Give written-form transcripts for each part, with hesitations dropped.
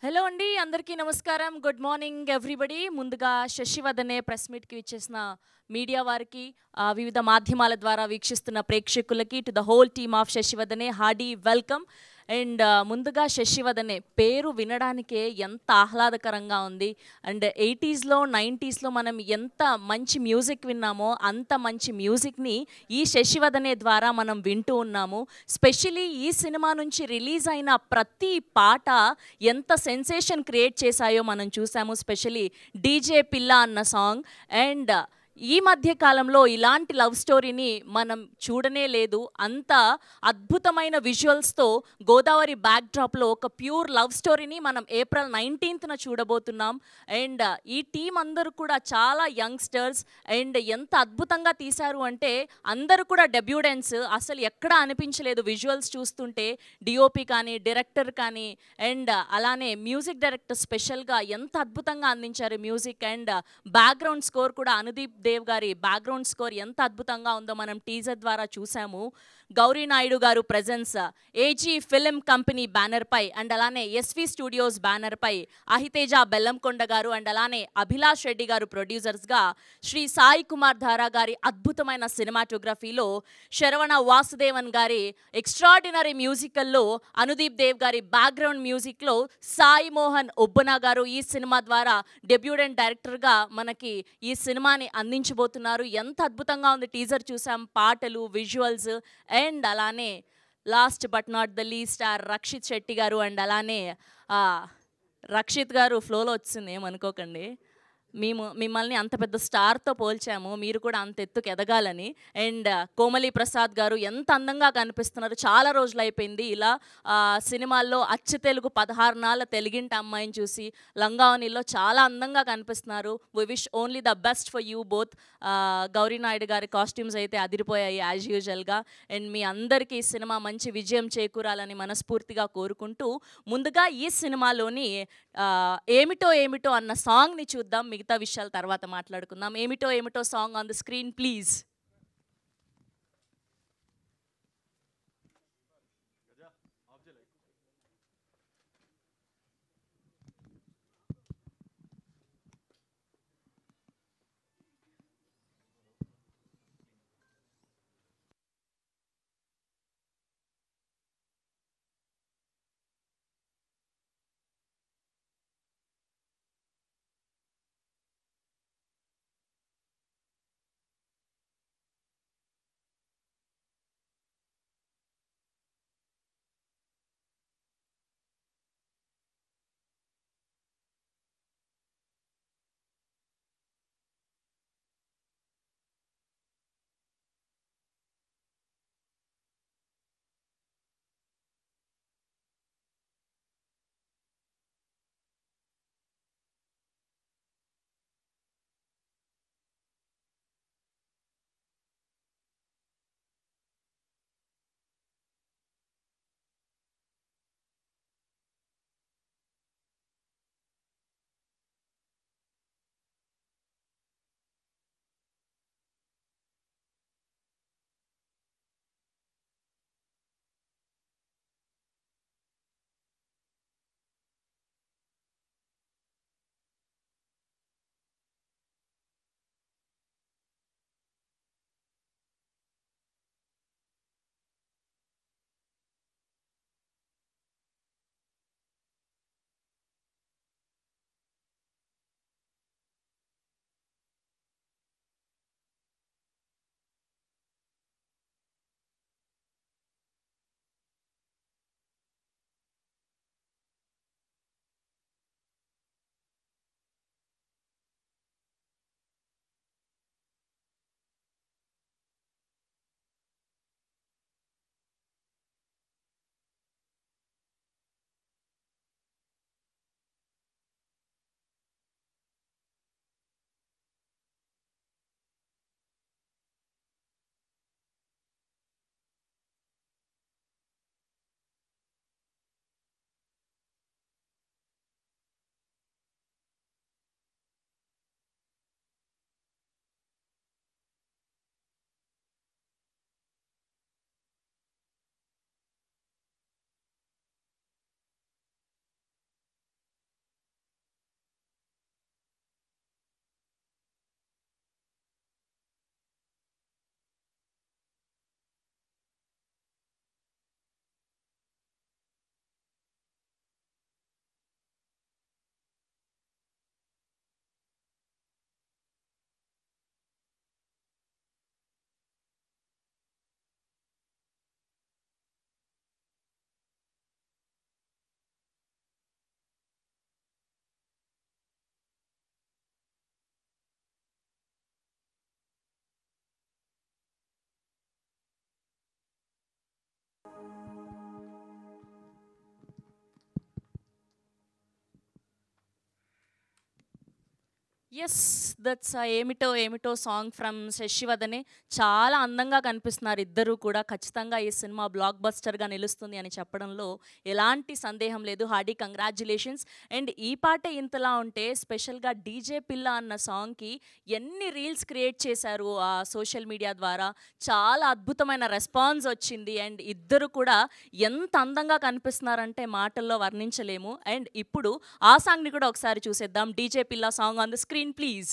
Hello అండి అందరికీ నమస్కారం. Good morning everybody. ముందుగా శశివదనే ప్రెస్ మీట్‌కి ఇచ్చేసిన మీడియా వారికి, వివిధ మాధ్యమాల ద్వారా వీక్షిస్తున్న ప్రేక్షకులకి, to the whole team of Shashivadane hearty welcome. And ముందుగా శశివదనే పేరు వినడానికే ఎంత ఆహ్లాదకరంగా ఉంది. అండ్ 80స్‌లో 90స్‌లో మనం ఎంత మంచి మ్యూజిక్ విన్నామో అంత మంచి మ్యూజిక్‌ని ఈ శశివదనే ద్వారా మనం వింటూ ఉన్నాము. స్పెషల్లీ ఈ సినిమా నుంచి రిలీజ్ అయిన ప్రతి పాట ఎంత సెన్సేషన్ క్రియేట్ చేశాయో మనం చూసాము. స్పెషల్లీ 'డీజే పిల్ల' అన్న సాంగ్. అండ్ ఈ మధ్య కాలంలో ఇలాంటి లవ్ స్టోరీని మనం చూడనే లేదు. అంత అద్భుతమైన విజువల్స్తో గోదావరి బ్యాక్డ్రాప్లో ఒక ప్యూర్ లవ్ స్టోరీని మనం ఏప్రిల్ 19న చూడబోతున్నాం. అండ్ ఈ టీం అందరూ కూడా చాలా యంగ్స్టర్స్. అండ్ ఎంత అద్భుతంగా తీశారు అంటే అందరూ కూడా డెబ్యూడెంట్స్. అసలు ఎక్కడా అనిపించలేదు విజువల్స్ చూస్తుంటే. డిఓపి కానీ, డైరెక్టర్ కానీ, అండ్ అలానే మ్యూజిక్ డైరెక్టర్ స్పెషల్గా ఎంత అద్భుతంగా అందించారు మ్యూజిక్. అండ్ బ్యాక్గ్రౌండ్ స్కోర్ కూడా అనుదీప్ దేవ్ గారి బ్యాక్గ్రౌండ్ స్కోర్ ఎంత అద్భుతంగా ఉందో మనం టీజర్ ద్వారా చూసాము. Gowri Naidu garu presence AG film company బ్యానర్పై, అండ్ అలానే ఎస్వి స్టూడియోస్ బ్యానర్పై అహితేజ బెల్లంకొండ గారు, అండ్ అలానే అభిలాష్ రెడ్డి గారు ప్రొడ్యూసర్స్గా, శ్రీ సాయి కుమార్ ధారా గారి అద్భుతమైన సినిమాటోగ్రఫీలో, శరవణ వాసుదేవన్ గారి ఎక్స్ట్రాడినరీ మ్యూజికల్లో, అనుదీప్ దేవ్ గారి బ్యాక్గ్రౌండ్ మ్యూజిక్లో సాయి మోహన్ ఒబ్బనా గారు ఈ సినిమా ద్వారా డెబ్యూడెంట్ డైరెక్టర్గా మనకి ఈ సినిమాని అందించబోతున్నారు. ఎంత అద్భుతంగా ఉంది. టీజర్ చూసాం, పాటలు, విజువల్స్. అండ్ అలానే last but not the least Rakshit Shetty garu. And అలానే రక్షిత్ గారు ఫ్లోలో వచ్చింది, ఏమనుకోకండి. మిమ్మల్ని అంత పెద్ద స్టార్తో పోల్చాము, మీరు కూడా అంత ఎత్తుకు ఎదగాలని. అండ్ కోమలి ప్రసాద్ గారు ఎంత అందంగా కనిపిస్తున్నారు. చాలా రోజులు అయిపోయింది ఇలా సినిమాల్లో అచ్చ తెలుగు 16 నాళ్ళ తెలుగింటి అమ్మాయిని చూసి. లంగావనిలో చాలా అందంగా కనిపిస్తున్నారు. We wish only the best for you both. Gowri Naidu గారి కాస్ట్యూమ్స్ అయితే అదిరిపోయాయి యాజ్ యూజువల్గా. అండ్ మీ అందరికీ ఈ సినిమా మంచి విజయం చేకూరాలని మనస్ఫూర్తిగా కోరుకుంటూ, ముందుగా ఈ సినిమాలోని ఏమిటో ఏమిటో అన్న సాంగ్ని చూద్దాం. మిగతా విషయాలు తర్వాత మాట్లాడుకుందాం. ఏమిటో ఏమిటో song on the screen please. Yes. That's 'ఏమిటో ఏమిటో' సాంగ్ ఫ్రమ్ 'శశివదనే'. చాలా అందంగా కనిపిస్తున్నారు ఇద్దరూ కూడా. ఖచ్చితంగా ఈ సినిమా బ్లాక్ బస్టర్‌గా నిలుస్తుంది అని చెప్పడంలో ఎలాంటి సందేహం లేదు. Hearty congratulations. అండ్ ఈ పాటే ఇంతలా ఉంటే స్పెషల్‌గా 'డీజే పిల్ల' అన్న సాంగ్‌కి ఎన్ని రీల్స్ క్రియేట్ చేశారు ఆ సోషల్ మీడియా ద్వారా. చాలా అద్భుతమైన రెస్పాన్స్ వచ్చింది. అండ్ ఇద్దరు కూడా ఎంత అందంగా కనిపిస్తున్నారంటే మాటల్లో వర్ణించలేము. అండ్ ఇప్పుడు ఆ సాంగ్‌ని కూడా ఒకసారి చూసేద్దాం. 'డీజే పిల్ల' song on the screen please.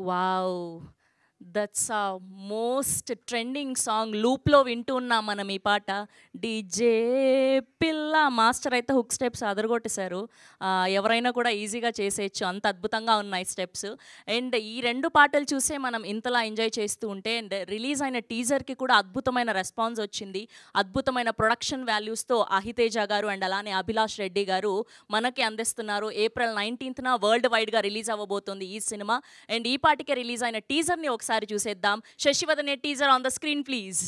Wow! That's ఆ మోస్ట్ ట్రెండింగ్ సాంగ్. లూప్‌లో వింటూ ఉన్నాం మనం ఈ పాట. 'డీజే పిల్ల' మాస్టర్ అయితే హుక్ స్టెప్స్ అదరగొట్టేశారు. ఎవరైనా కూడా ఈజీగా చేసేయొచ్చు. అంత అద్భుతంగా ఉన్నాయి స్టెప్స్. అండ్ ఈ 2 పాటలు చూసే మనం ఇంతలా ఎంజాయ్ చేస్తూ ఉంటే అండ్ రిలీజ్ అయిన టీజర్‌కి కూడా అద్భుతమైన రెస్పాన్స్ వచ్చింది. అద్భుతమైన ప్రొడక్షన్ వాల్యూస్‌తో అహితేజ గారు అండ్ అలానే అభిలాష్ రెడ్డి గారు మనకి అందిస్తున్నారు. ఏప్రిల్ 19న వరల్డ్ వైడ్‌గా రిలీజ్ అవ్వబోతుంది ఈ సినిమా. అండ్ ఈ పాటికే రిలీజ్ అయిన టీజర్‌ని ఒకసారి చూసేద్దాం. Shashivadane teaser on the screen please.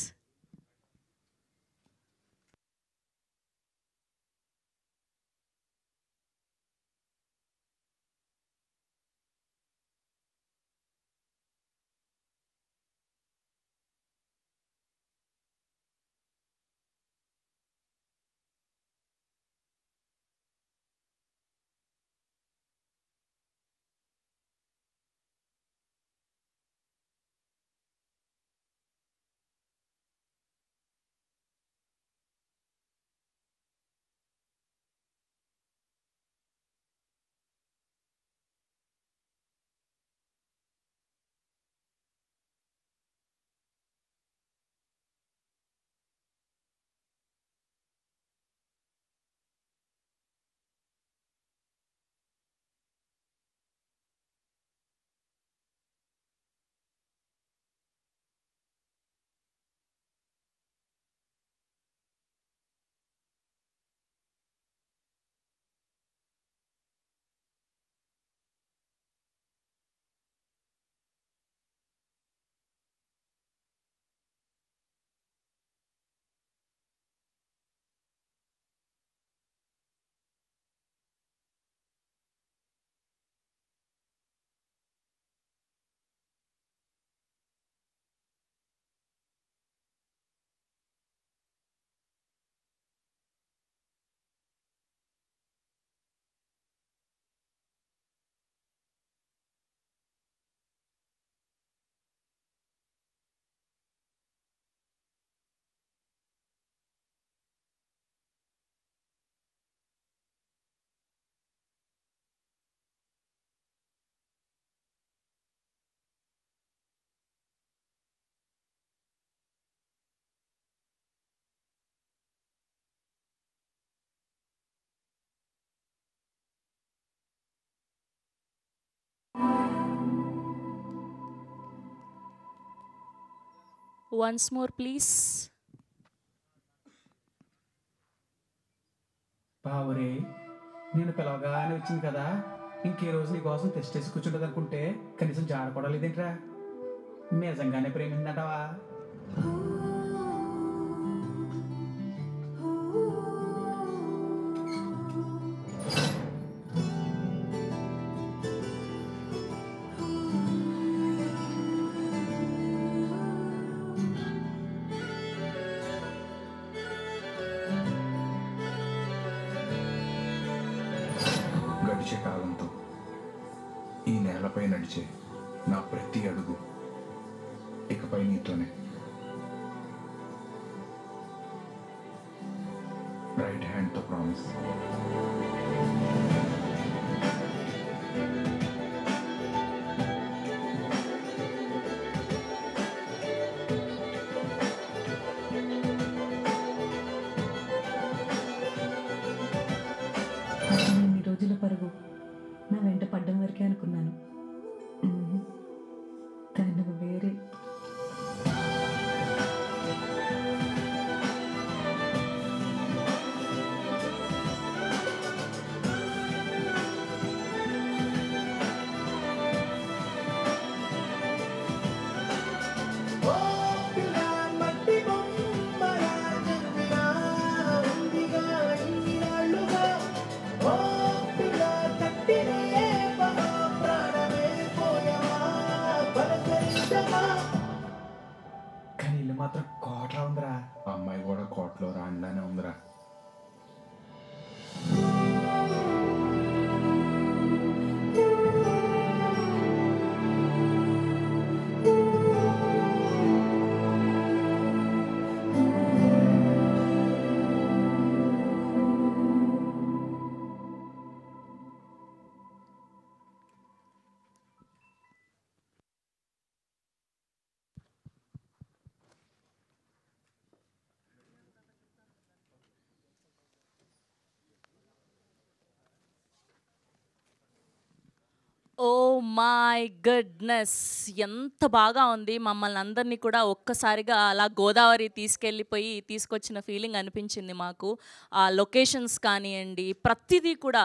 Once more please. బావురే, నేను పిలవగానే వచ్చింది కదా, ఇంకే రోజు నీ కోసం టెస్ట్ చేసి కూర్చుంటుంది అనుకుంటే కనీసం జాడపడలేదేంట్రా? నిజంగానే ప్రేమిందంటావా? గడిచే కాలంతో ఈ నేలపై నడిచే నా ప్రతి అడుగు ఇకపై నీతోనే. రైట్ హ్యాండ్తో ప్రామిస్. ఇన్ని రోజుల పరుగు నా వెంట పడ్డం వరకే అనుకున్నాను. తను వేరే. కానీ ఇల్లు మాత్రం కోట్లా ఉందిరా. ఆ అమ్మాయి కూడా కోట్లో రాండానే ఉందిరా. ఓ మై గుడ్నెస్, ఎంత బాగా ఉంది. మమ్మల్ని అందరినీ కూడా ఒక్కసారిగా అలా గోదావరి తీసుకొచ్చిన ఫీలింగ్ అనిపించింది మాకు. ఆ లొకేషన్స్ కానివ్వండి, ప్రతిదీ కూడా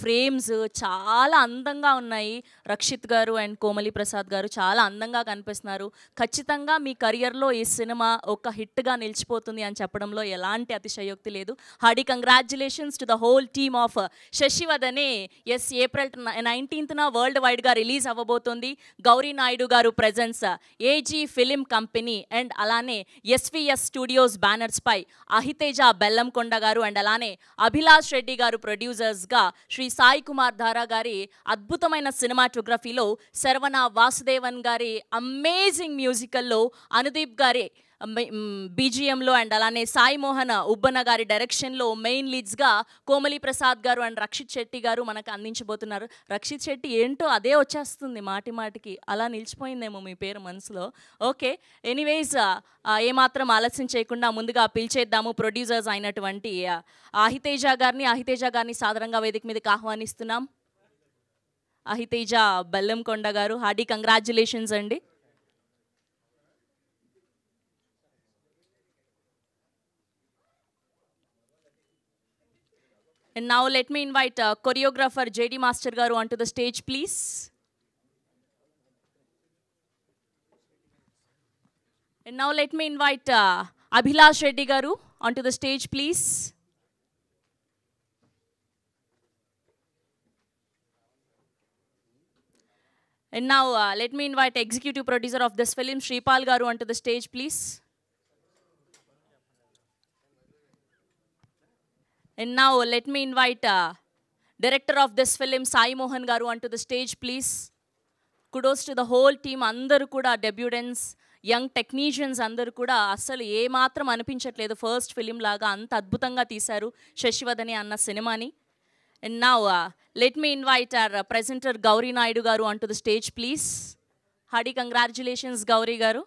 ఫ్రేమ్స్ చాలా అందంగా ఉన్నాయి. రక్షిత్ గారు అండ్ కోమలి ప్రసాద్ గారు చాలా అందంగా కనిపిస్తున్నారు. ఖచ్చితంగా మీ కెరియర్లో ఈ సినిమా ఒక హిట్గా నిలిచిపోతుంది అని చెప్పడంలో ఎలాంటి అతిశయోక్తి లేదు. Hearty congratulations to the whole team of Shashivadane. Yes, April 19th world వైడ్గా రిలీజ్ అవ్వబోతుంది. Gowri Naidu garu presence, AG film company and అలానే ఎస్విఎస్ స్టూడియోస్ బ్యానర్స్ పై అహితేజ బెల్లంకొండ గారు అండ్ అలానే అభిలాష్ రెడ్డి గారు ప్రొడ్యూసర్స్గా శ్రీ సాయి కుమార్ ధారా గారి అద్భుతమైన సినిమాటోగ్రఫీలో శరవణ వాసుదేవన్ గారి అమేజింగ్ మ్యూజికల్లో అనుదీప్ గారి బీజిఎంలో అండ్ అలానే సాయి మోహన్ ఉబ్బన గారి డైరెక్షన్లో మెయిన్ లీడ్స్గా కోమలి ప్రసాద్ గారు అండ్ రక్షిత్ శెట్టి గారు మనకు అందించబోతున్నారు. రక్షిత్ శెట్టి ఏంటో అదే వచ్చేస్తుంది మాటి మాటికి, అలా నిలిచిపోయిందేమో మీ పేరు మనసులో. ఓకే, ఎనీవేస్ ఏమాత్రం ఆలస్యం చేయకుండా ముందుగా పిలిచేద్దాము ప్రొడ్యూసర్స్ అయినటువంటి అహితేజ గారిని సాదరంగా వేదిక మీదకి ఆహ్వానిస్తున్నాం. అహితేజ బెల్లంకొండ గారు, హార్డీ కంగ్రాచ్యులేషన్స్ అండి. And now let me invite choreographer JD Master Garu onto the stage, please. And now let me invite Abhilash Reddy Garu onto the stage, please. And now let me invite executive producer of this film, Shripal Garu, onto the stage, please. And now let me invite director of this film, Sai Mohan Garu, onto the stage, please. Kudos to the whole team. Andaru kuda debutants, young technicians andaru kuda asalu ఏ మాత్రం అనిపించట్లేదు. First film లాగా అంత అద్భుతంగా తీశారు శశివదనే అన్న సినిమాని. And now let me invite our presenter Gauri Naidu Garu onto the stage, please. Hearty congratulations, Gauri Garu.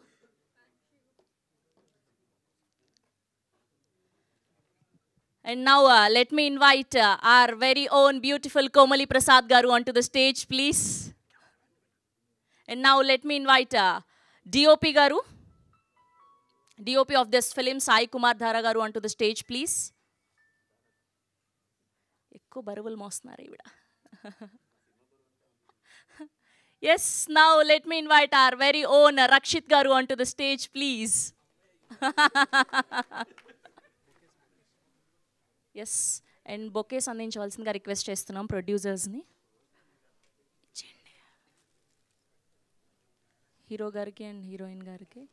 And now let me invite our very own beautiful Komali Prasad Garu onto the stage, please. And now let me invite DOP Garu. DOP of this film Sai Kumar Dhara garu అంటూ the stage please. ఎక్కువ బరువులు మోస్తున్నారు ఈవిడ. Yes, now let me invite our very own Rakshit Garu onto the stage, please. Yes, and bouquets అందించవలసిందిగా request చేస్తున్నాం ప్రొడ్యూసర్స్ని. Hero గారికి and heroine గారికి.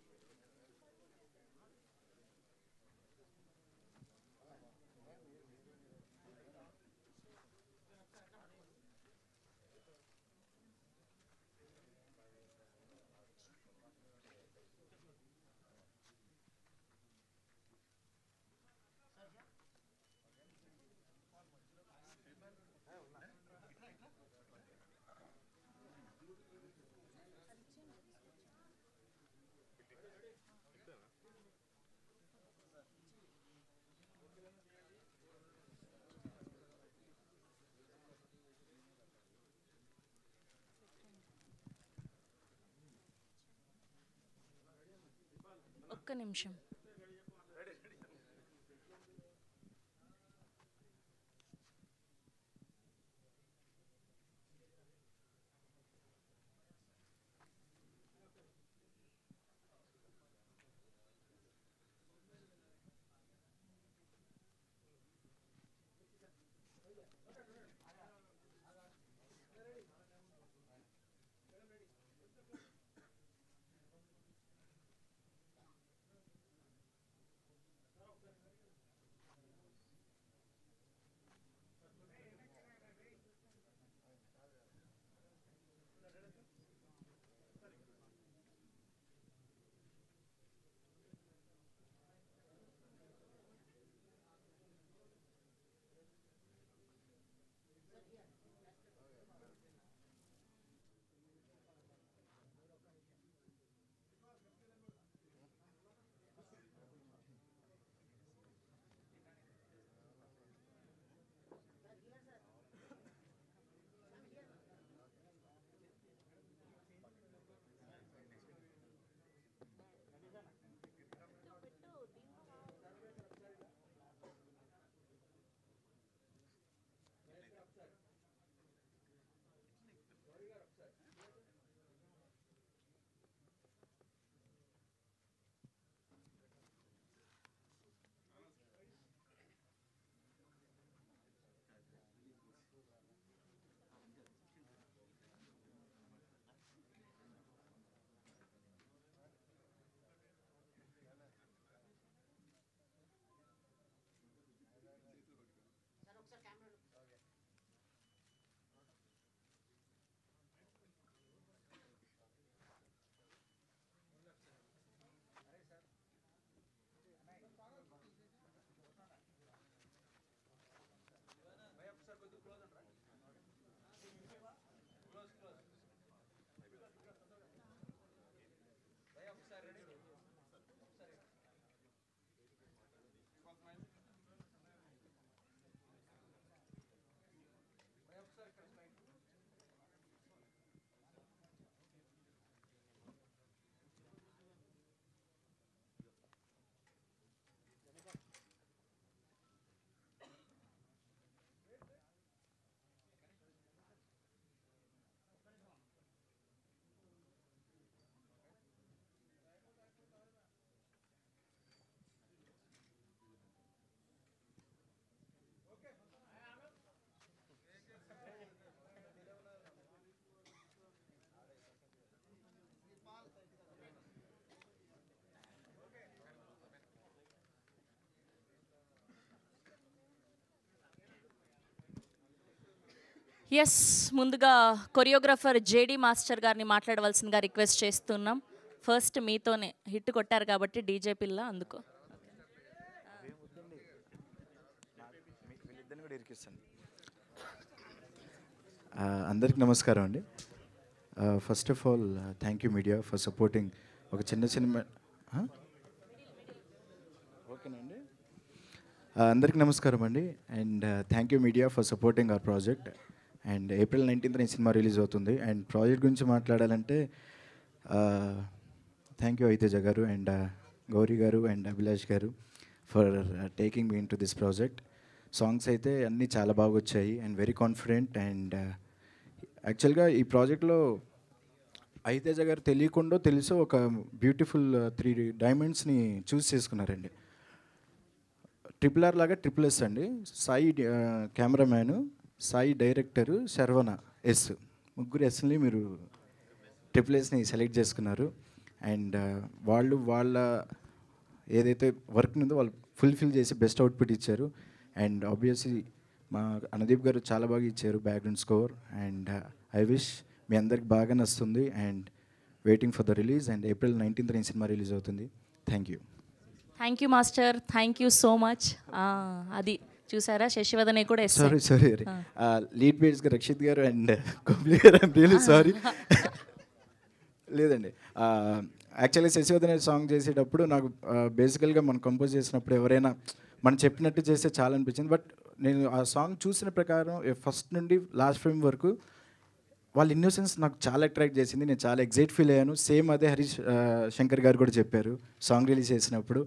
ఒక్క నిమిషం. ఎస్, ముందుగా కొరియోగ్రాఫర్ జేడి మాస్టర్ గారిని మాట్లాడవలసిందిగా రిక్వెస్ట్ చేస్తున్నాం. ఫస్ట్ మీతోనే హిట్ కొట్టారు కాబట్టి డీజే పిల్ల అందుకో. అందరికి నమస్కారం అండి. First of all thank you media for supporting ఒక చిన్న సినిమా. ఓకేనండి, అందరికి నమస్కారం అండి. And thank you media for supporting our project. And April 19th ఈ సినిమా రిలీజ్ అవుతుంది. అండ్ ప్రాజెక్ట్ గురించి మాట్లాడాలంటే థ్యాంక్ యూ అయితేజ గారు అండ్ గౌరీ గారు అండ్ అభిలాష్ గారు for taking me in to this project. Songs అయితే అన్నీ చాలా బాగా వచ్చాయి అండ్ వెరీ కాన్ఫిడెంట్. అండ్ యాక్చువల్గా ఈ ప్రాజెక్ట్లో ఐతేజ గారు తెలియకుండా తెలుసో ఒక బ్యూటిఫుల్ 3 డైమండ్స్ని చూస్ చేసుకున్నారండి. RRR లాగా SSS అండి. Sai cameraman, Sai director, Sharvana S, ముగ్గురు ఎస్ని మీరు SSSని సెలెక్ట్ చేసుకున్నారు. అండ్ వాళ్ళు వాళ్ళ ఏదైతే వర్క్ ఉందో వాళ్ళు ఫుల్ఫిల్ చేసి బెస్ట్ అవుట్పుట్ ఇచ్చారు. అండ్ ఆబ్వియస్లీ మా అనుదీప్ గారు చాలా బాగా ఇచ్చారు background score. And I wish మీ అందరికి బాగా నచ్చుతుంది. And waiting for the release. And April 19th ఈ సినిమా రిలీజ్ అవుతుంది. Thank you. Thank you master, thank you so much. అది చూసారా, శశివదనే కూడా sorry lead బేస్గా Rakshit garu and Kohli గారు. I'm really sorry. లేదండి, యాక్చువల్లీ శశివదనే సాంగ్ చేసేటప్పుడు నాకు బేసికల్గా మనం కంపోజ్ చేసినప్పుడు ఎవరైనా మనం చెప్పినట్టు చేస్తే చాలా అనిపించింది. బట్ నేను ఆ సాంగ్ చూసిన ప్రకారం ఫస్ట్ నుండి లాస్ట్ ఫ్రేమ్ వరకు వాళ్ళ ఇన్నోసెన్స్ నాకు చాలా అట్రాక్ట్ చేసింది. నేను చాలా ఎగ్జైట్ ఫీల్ అయ్యాను. సేమ్ అదే హరీష్ శంకర్ గారు కూడా చెప్పారు సాంగ్ రిలీజ్ చేసినప్పుడు.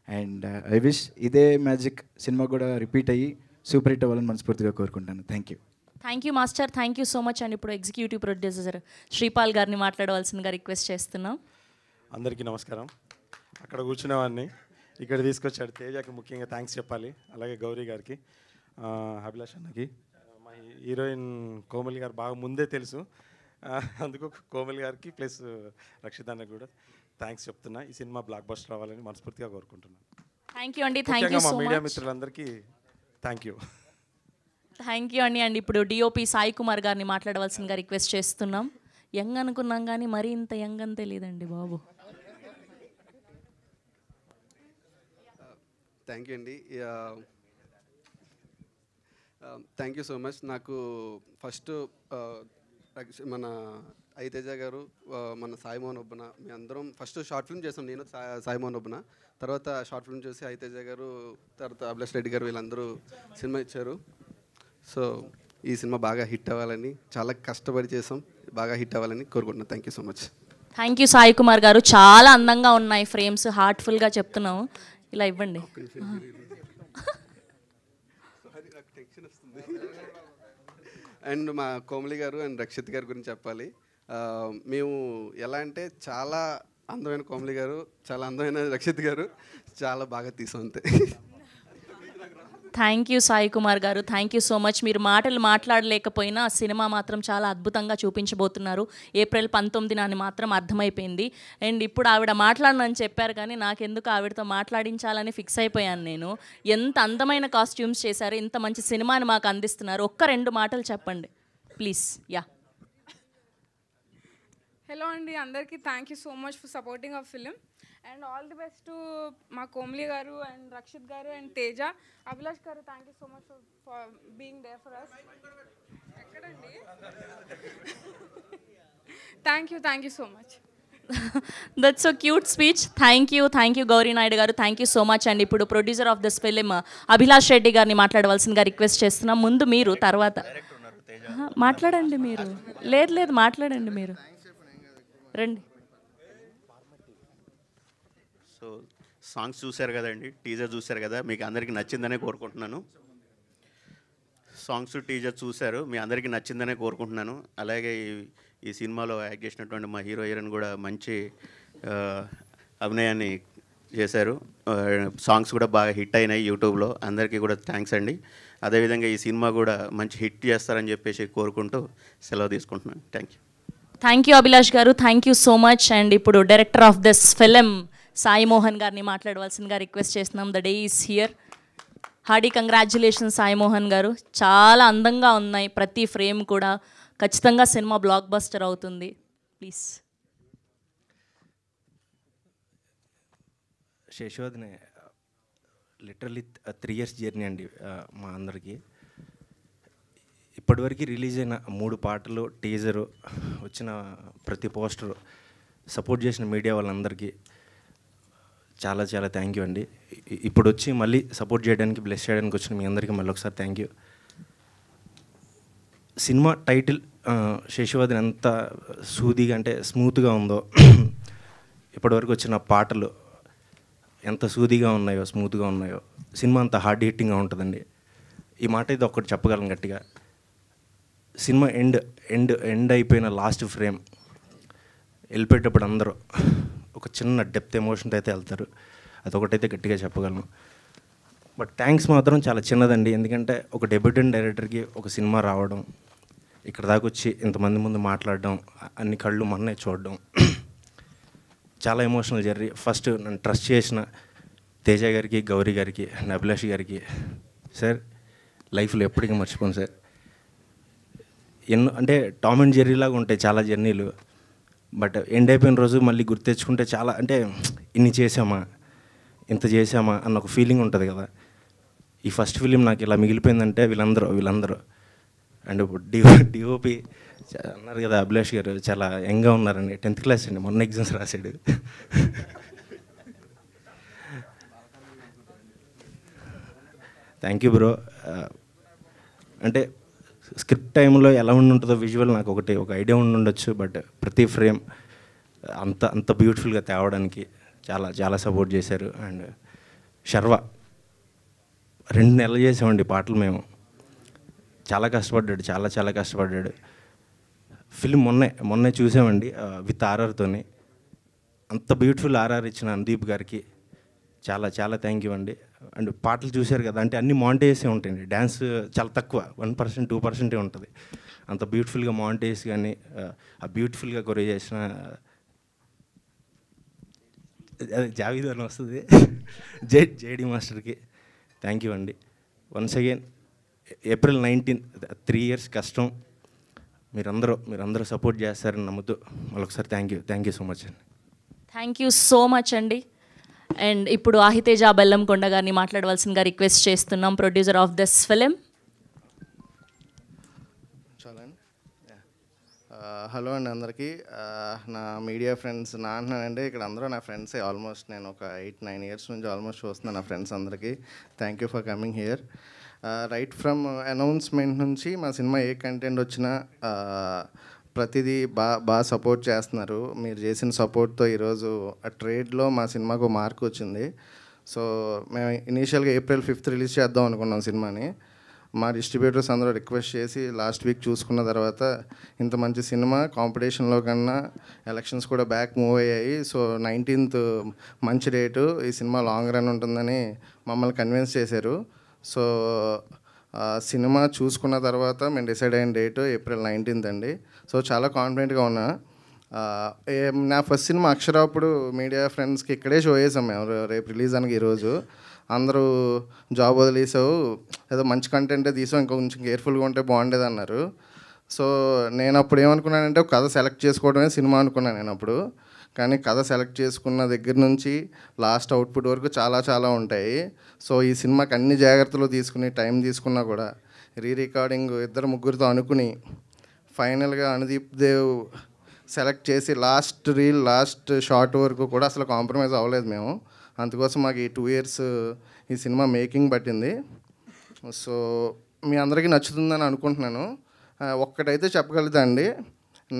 అండ్ ఐ విష్ ఇదే మ్యాజిక్ సినిమా కూడా రిపీట్ అయ్యి సూపర్ హిట్ అవ్వాలని మనస్ఫూర్తిగా కోరుకుంటాను. Thank you. Thank you master, thank you so much. And ఇప్పుడు ఎగ్జిక్యూటివ్ ప్రొడ్యూసర్ శ్రీపాల్ గారిని మాట్లాడవలసిందిగా రిక్వెస్ట్ చేస్తున్నాం. అందరికీ నమస్కారం. అక్కడ కూర్చునేవాడిని ఇక్కడ తీసుకొచ్చాడు తేజకి ముఖ్యంగా థ్యాంక్స్ చెప్పాలి. అలాగే గౌరీ గారికి, అభిలాష్ అన్నకి, మా హీరోయిన్ కోమలి గారు బాగా ముందే తెలుసు, అందుకు కోమలి గారికి ప్లస్ రక్షిత్ అన్నకి కూడా థ్యాంక్స్ చెప్తున్నా. ఈ సినిమా బ్లాక్ బస్టర్ అవ్వాలని మనస్ఫూర్తిగా కోరుకుంటున్నాను. థ్యాంక్ యూ అండి, thank you so much. Media మిత్రులందరికీ థ్యాంక్ యూ. థ్యాంక్ యూ అండి. అండ్ ఇప్పుడు డిఓపి సాయి కుమార్ గారిని మాట్లాడవలసిందిగా రిక్వెస్ట్ చేస్తున్నాం. యంగ్ అనుకున్నాం కానీ మరీ ఇంత యంగ్ అని తెలియదండి బాబు. థ్యాంక్ యూ అండి. Thank you so much. నాకు ఫస్ట్ మన ఐతేజ గారు, మన సాయి మోహన్ ఒబ్బన, మీ అందరం ఫస్ట్ షార్ట్ ఫిల్మ్ చేసాం. నేను సాయి మోహన్ ఒబ్బన, తర్వాత షార్ట్ ఫిల్మ్ చూసి ఐతేజ గారు, తర్వాత అభిలాష్ రెడ్డి గారు, వీళ్ళందరూ సినిమా ఇచ్చారు. సో ఈ సినిమా బాగా హిట్ అవ్వాలని చాలా కష్టపడి చేసాం, బాగా హిట్ అవ్వాలని కోరుకుంటున్నాను. Thank you so much. Thank you Sai Kumar గారు. చాలా అందంగా ఉన్నాయి ఫ్రేమ్స్, హార్ట్ఫుల్గా చెప్తున్నాము. ఇలా ఇవ్వండి. అండ్ మా కోమలి గారు అండ్ రక్షిత్ గారి గురించి చెప్పాలి. మేము ఎలా అంటే చాలా అందమైన కోమలి గారు, చాలా అందమైన రక్షిత్ గారు, చాలా బాగా తీసాం అంతే. థ్యాంక్ యూ సాయి కుమార్ గారు, థ్యాంక్ యూ సో మచ్. మీరు మాటలు మాట్లాడలేకపోయినా సినిమా మాత్రం చాలా అద్భుతంగా చూపించబోతున్నారు. April 19 అని మాత్రం అర్థమైపోయింది. అండ్ ఇప్పుడు ఆవిడ మాట్లాడనని చెప్పారు కానీ నాకెందుకు ఆవిడతో మాట్లాడించాలని ఫిక్స్ అయిపోయాను నేను. ఎంత అందమైన కాస్ట్యూమ్స్ చేశారు, ఇంత మంచి సినిమాని మాకు అందిస్తున్నారు. 1-2 మాటలు చెప్పండి ప్లీజ్. యా. హలో అండి, అందరికీ thank you so much for supporting hour film. And all the best to మా కోమ్లీ గారు and Rakshit garu and Teja. Abhilash garu, thank you so much for being there for us. ఎక్కడండి? Thank you so much. That's so cute speech. Thank you Gowri Naidu garu, thank you so much. And ఇప్పుడు producer of this film Abhilash Reddy గారిని మాట్లాడవలసిందిగా request చేస్తున్నాం. ముందు మీరు, తర్వాత మాట్లాడండి మీరు. లేదు మాట్లాడండి మీరు, రండి. సో సాంగ్స్ చూశారు కదండి, టీజర్ చూశారు కదా, మీకు అందరికీ నచ్చిందనే కోరుకుంటున్నాను. సాంగ్స్ టీజర్ చూశారు, మీ అందరికీ నచ్చిందనే కోరుకుంటున్నాను. అలాగే ఈ సినిమాలో యాక్ట్ చేసినటువంటి మా హీరోయిన్ కూడా మంచి అభినయాన్ని చేశారు. సాంగ్స్ కూడా బాగా హిట్ అయినాయి యూట్యూబ్లో. అందరికీ కూడా థ్యాంక్స్ అండి. అదేవిధంగా ఈ సినిమా కూడా మంచి హిట్ చేస్తారని చెప్పేసి కోరుకుంటూ సెలవు తీసుకుంటున్నాను. Thank you Abhilash garu, thank you so much. And ఇప్పుడు director of this film Sai Mohan గారిని మాట్లాడవలసిందిగా రిక్వెస్ట్ చేస్తున్నాం. The day is here. Hearty congratulations Sai Mohan garu. చాలా అందంగా ఉన్నాయి ప్రతి ఫ్రేమ్ కూడా. ఖచ్చితంగా సినిమా బ్లాక్ బస్టర్ అవుతుంది. Please. Shashivadane literally 3 years journey అండి మా అందరికీ. ఇప్పటివరకు రిలీజ్ అయిన 3 పాటలు, టీజరు, వచ్చిన ప్రతి పోస్టర్, సపోర్ట్ చేసిన మీడియా వాళ్ళందరికీ చాలా చాలా థ్యాంక్ యూ అండి. ఇప్పుడు వచ్చి మళ్ళీ సపోర్ట్ చేయడానికి, బ్లెస్ చేయడానికి వచ్చిన మీ అందరికీ మళ్ళీ ఒకసారి thank you. Cinema title Sasivadan ఎంత సూదిగా అంటే స్మూత్గా ఉందో, ఇప్పటివరకు వచ్చిన పాటలు ఎంత సూదిగా ఉన్నాయో, స్మూత్గా ఉన్నాయో. సినిమా అంత హార్డ్ హిట్టింగ్గా ఉంటుందండి. ఈ మాట అయితే ఒక్కటి చెప్పగలను గట్టిగా. సినిమా ఎండ్ అయిపోయిన లాస్ట్ ఫ్రేమ్ వెళ్ళిపోయేటప్పుడు అందరూ ఒక చిన్న డెప్త్ ఎమోషన్తో అయితే వెళ్తారు. అదొకటైతే గట్టిగా చెప్పగలను. బట్ థ్యాంక్స్ మాత్రం చాలా చిన్నదండి. ఎందుకంటే ఒక డెబ్యూటెంట్ డైరెక్టర్కి ఒక సినిమా రావడం, ఇక్కడ దాకా వచ్చి ఇంతమంది ముందు మాట్లాడడం, అన్ని కళ్ళు మొన్నే చూడడం చాలా ఎమోషనల్ జర్నీ. ఫస్ట్ నన్ను ట్రస్ట్ చేసిన తేజ గారికి, గౌరీ గారికి, అభిలాష్ గారికి, సార్ లైఫ్లో ఎప్పటికీ మర్చిపోను సార్. ఎన్నో అంటే టామ్ అండ్ జెర్రీ లాగా ఉంటాయి చాలా జర్నీలు. బట్ ఎండ్ అయిపోయిన రోజు మళ్ళీ గుర్తు తెచ్చుకుంటే చాలా అంటే ఇన్ని చేసామా, ఇంత చేసామా అన్న ఒక ఫీలింగ్ ఉంటుంది కదా. ఈ ఫస్ట్ ఫిలిం నాకు ఇలా మిగిలిపోయిందంటే వీళ్ళందరూ అండ్ ఇప్పుడు డిఓపి అన్నారు కదా అభిలాష్ గారు, చాలా యంగ్గా ఉన్నారండి. 10th క్లాస్ అండి, మొన్న ఎగ్జామ్స్ రాశాడు. Thank you bro. అంటే స్క్రిప్ట్ టైంలో ఎలా ఉంటుందో విజువల్ నాకు ఒక ఐడియా ఉండొచ్చు. బట్ ప్రతి ఫ్రేమ్ అంత బ్యూటిఫుల్గా తేవడానికి చాలా చాలా సపోర్ట్ చేశారు. అండ్ శర్వ 2 నెలలు చేసామండి పాటలు మేము. చాలా కష్టపడ్డాడు, చాలా కష్టపడ్డాడు. ఫిల్మ్ మొన్నే చూసామండి విత్ ఆర్ఆర్తోని. అంత బ్యూటిఫుల్ ఆర్ఆర్ ఇచ్చిన అనుదీప్ గారికి చాలా థ్యాంక్ యూ అండి. అండ్ పాటలు చూశారు కదా, అంటే అన్ని మాంటేజే ఉంటాయండి. డ్యాన్స్ చాలా తక్కువ, 1% 2% ఉంటుంది. అంత బ్యూటిఫుల్గా మాంటేజ్ కానీ ఆ బ్యూటిఫుల్గా కొరే చేసిన అదే జావీద్ అని వస్తుంది జేడి మాస్టర్కి థ్యాంక్ యూ అండి. Once again April 19th 3 years కష్టం. మీరందరూ సపోర్ట్ చేస్తారని నమ్ముతూ మరొకసారి థ్యాంక్ యూ సో మచ్ అండి. థ్యాంక్ యూ సో మచ్ అండి. అండ్ ఇప్పుడు ఆహితేజ బెల్లంకొండ గారిని మాట్లాడవలసిందిగా రిక్వెస్ట్ చేస్తున్నాం, producer of this film. Hello అండి అందరికీ. నా మీడియా ఫ్రెండ్స్ అంటున్నానండి, ఇక్కడ అందరూ నా ఫ్రెండ్సే. ఆల్మోస్ట్ నేను ఒక 8-9 years నుంచి ఆల్మోస్ట్ చూస్తున్నాను నా ఫ్రెండ్స్ అందరికీ. Thank you for coming here. Right from announcement నుంచి మా సినిమా ఏ కంటెంట్ వచ్చినా ప్రతిదీ బాగా సపోర్ట్ చేస్తున్నారు. మీరు చేసిన సపోర్ట్తో ఈరోజు ఆ ట్రేడ్లో మా సినిమాకు మార్క్ వచ్చింది. సో మేము ఇనీషియల్గా April 5th రిలీజ్ చేద్దాం అనుకున్నాం సినిమాని. మా డిస్ట్రిబ్యూటర్స్ అందరూ రిక్వెస్ట్ చేసి లాస్ట్ వీక్ చూసుకున్న తర్వాత ఇంత మంచి సినిమా కాంపిటీషన్లో కన్నా ఎలక్షన్స్ కూడా బ్యాక్ మూవ్ అయ్యాయి. సో 19th మంచి డేటు, ఈ సినిమా లాంగ్ రన్ ఉంటుందని మమ్మల్ని కన్విన్స్ చేశారు. సో సినిమా చూసుకున్న తర్వాత మేము డిసైడ్ అయిన డేటు April 19th అండి. సో చాలా కాన్ఫిడెంట్గా ఉన్నా. నా ఫస్ట్ సినిమా అక్షర అప్పుడు మీడియా ఫ్రెండ్స్కి ఇక్కడే షో చేసాం మేము. రేపు రిలీజ్ అనగా ఈరోజు అందరూ జాబ్ వదిలేసావు, ఏదో మంచి కంటెంటే తీసాం, ఇంకా కొంచెం కేర్ఫుల్గా ఉంటే బాగుండేది అన్నారు. సో నేను అప్పుడు ఏమనుకున్నానంటే ఒక కథ సెలెక్ట్ చేసుకోవడమే సినిమా అనుకున్నాను నేను అప్పుడు. కానీ కథ సెలెక్ట్ చేసుకున్న దగ్గర నుంచి లాస్ట్ అవుట్పుట్ వరకు చాలా ఉంటాయి. సో ఈ సినిమాకి అన్ని జాగ్రత్తలు తీసుకుని టైం తీసుకున్నా కూడా రికార్డింగ్ 2-3తో అనుకుని ఫైనల్గా అనుదీప్ దేవ్ సెలెక్ట్ చేసి లాస్ట్ షార్ట్ వరకు కూడా అసలు కాంప్రమైజ్ అవ్వలేదు మేము. అందుకోసం మాకు ఈ 2 years ఈ సినిమా మేకింగ్ పట్టింది. సో మీ అందరికీ నచ్చుతుందని అనుకుంటున్నాను. ఒక్కటైతే చెప్పగలుగుతా అండి,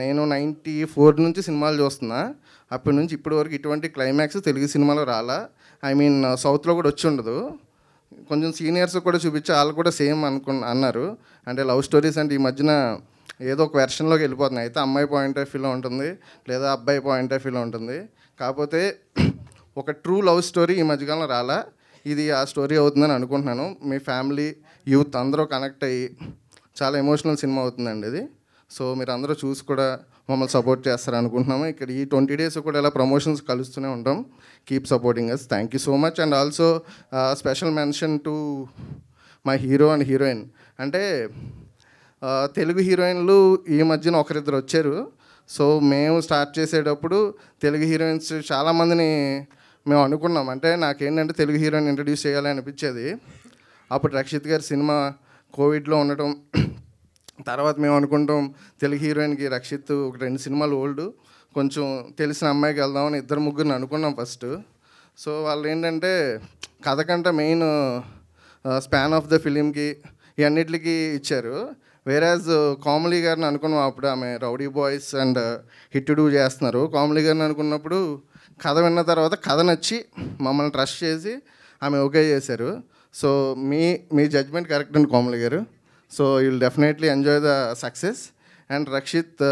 నేను 94 నుంచి సినిమాలు చూస్తున్నా. అప్పటి నుంచి ఇప్పటి వరకు ఇటువంటి క్లైమాక్స్ తెలుగు సినిమాలో రాలా. సౌత్లో కూడా వచ్చి ఉండదు. కొంచెం సీనియర్స్ కూడా చూపించి వాళ్ళు కూడా సేమ్ అన్నారు. అంటే లవ్ స్టోరీస్ అంటే ఈ మధ్యన ఏదో ఒక వెర్షన్లోకి వెళ్ళిపోతున్నాయి. అయితే అమ్మాయి పాయింట్ ఆఫ్ వ్యూలో ఉంటుంది, లేదా అబ్బాయి పాయింట్ ఆఫ్ వ్యూలో ఉంటుంది. కాకపోతే ఒక ట్రూ లవ్ స్టోరీ ఈ మధ్యకాలంలో రాలా. ఇది ఆ స్టోరీ అవుతుందని అనుకుంటున్నాను. మీ ఫ్యామిలీ యూత్ అందరూ కనెక్ట్ అయ్యి చాలా ఎమోషనల్ సినిమా అవుతుందండి ఇది. సో మీరు అందరూ చూసి కూడా మమ్మల్ని సపోర్ట్ చేస్తారు అనుకుంటున్నాము. ఇక్కడ ఈ 20 days కూడా ఇలా ప్రమోషన్స్ కలుస్తూనే ఉంటాం. Keep supporting us. Thank you so much. And also special mention to my hero and heroine. అంటే తెలుగు హీరోయిన్లు ఈ మధ్యన ఒకరిద్దరు వచ్చారు. సో మేము స్టార్ట్ చేసేటప్పుడు తెలుగు హీరోయిన్స్ చాలామందిని మేము అనుకున్నాం. అంటే నాకేంటంటే తెలుగు హీరోయిన్ ఇంట్రడ్యూస్ చేయాలి అనిపించేది. అప్పుడు రక్షిత్ గారి సినిమా కోవిడ్లో ఉండటం, తర్వాత మేము అనుకుంటాం తెలుగు హీరోయిన్కి రక్షిత్ ఒక 2 సినిమాలు ఓల్డ్, కొంచెం తెలిసిన అమ్మాయికి వెళ్దామని 2-3 అనుకున్నాం ఫస్ట్. సో వాళ్ళు ఏంటంటే కథ కంటే మెయిన్ స్పాన్ ఆఫ్ ద ఫిలింకి ఇవన్నిటికి ఇచ్చారు. వేరాజ్ కోమలి గారిని అనుకున్నాం అప్పుడు, ఆమె rowdy boys and hit do చేస్తున్నారు. కోమలి గారిని అనుకున్నప్పుడు కథ విన్న తర్వాత కథ నచ్చి మమ్మల్ని ట్రస్ట్ చేసి ఆమె ఓకే చేశారు. సో మీ జడ్జ్మెంట్ కరెక్ట్ అండి Komali garu. So you'll definitely enjoy the success. And Rakshit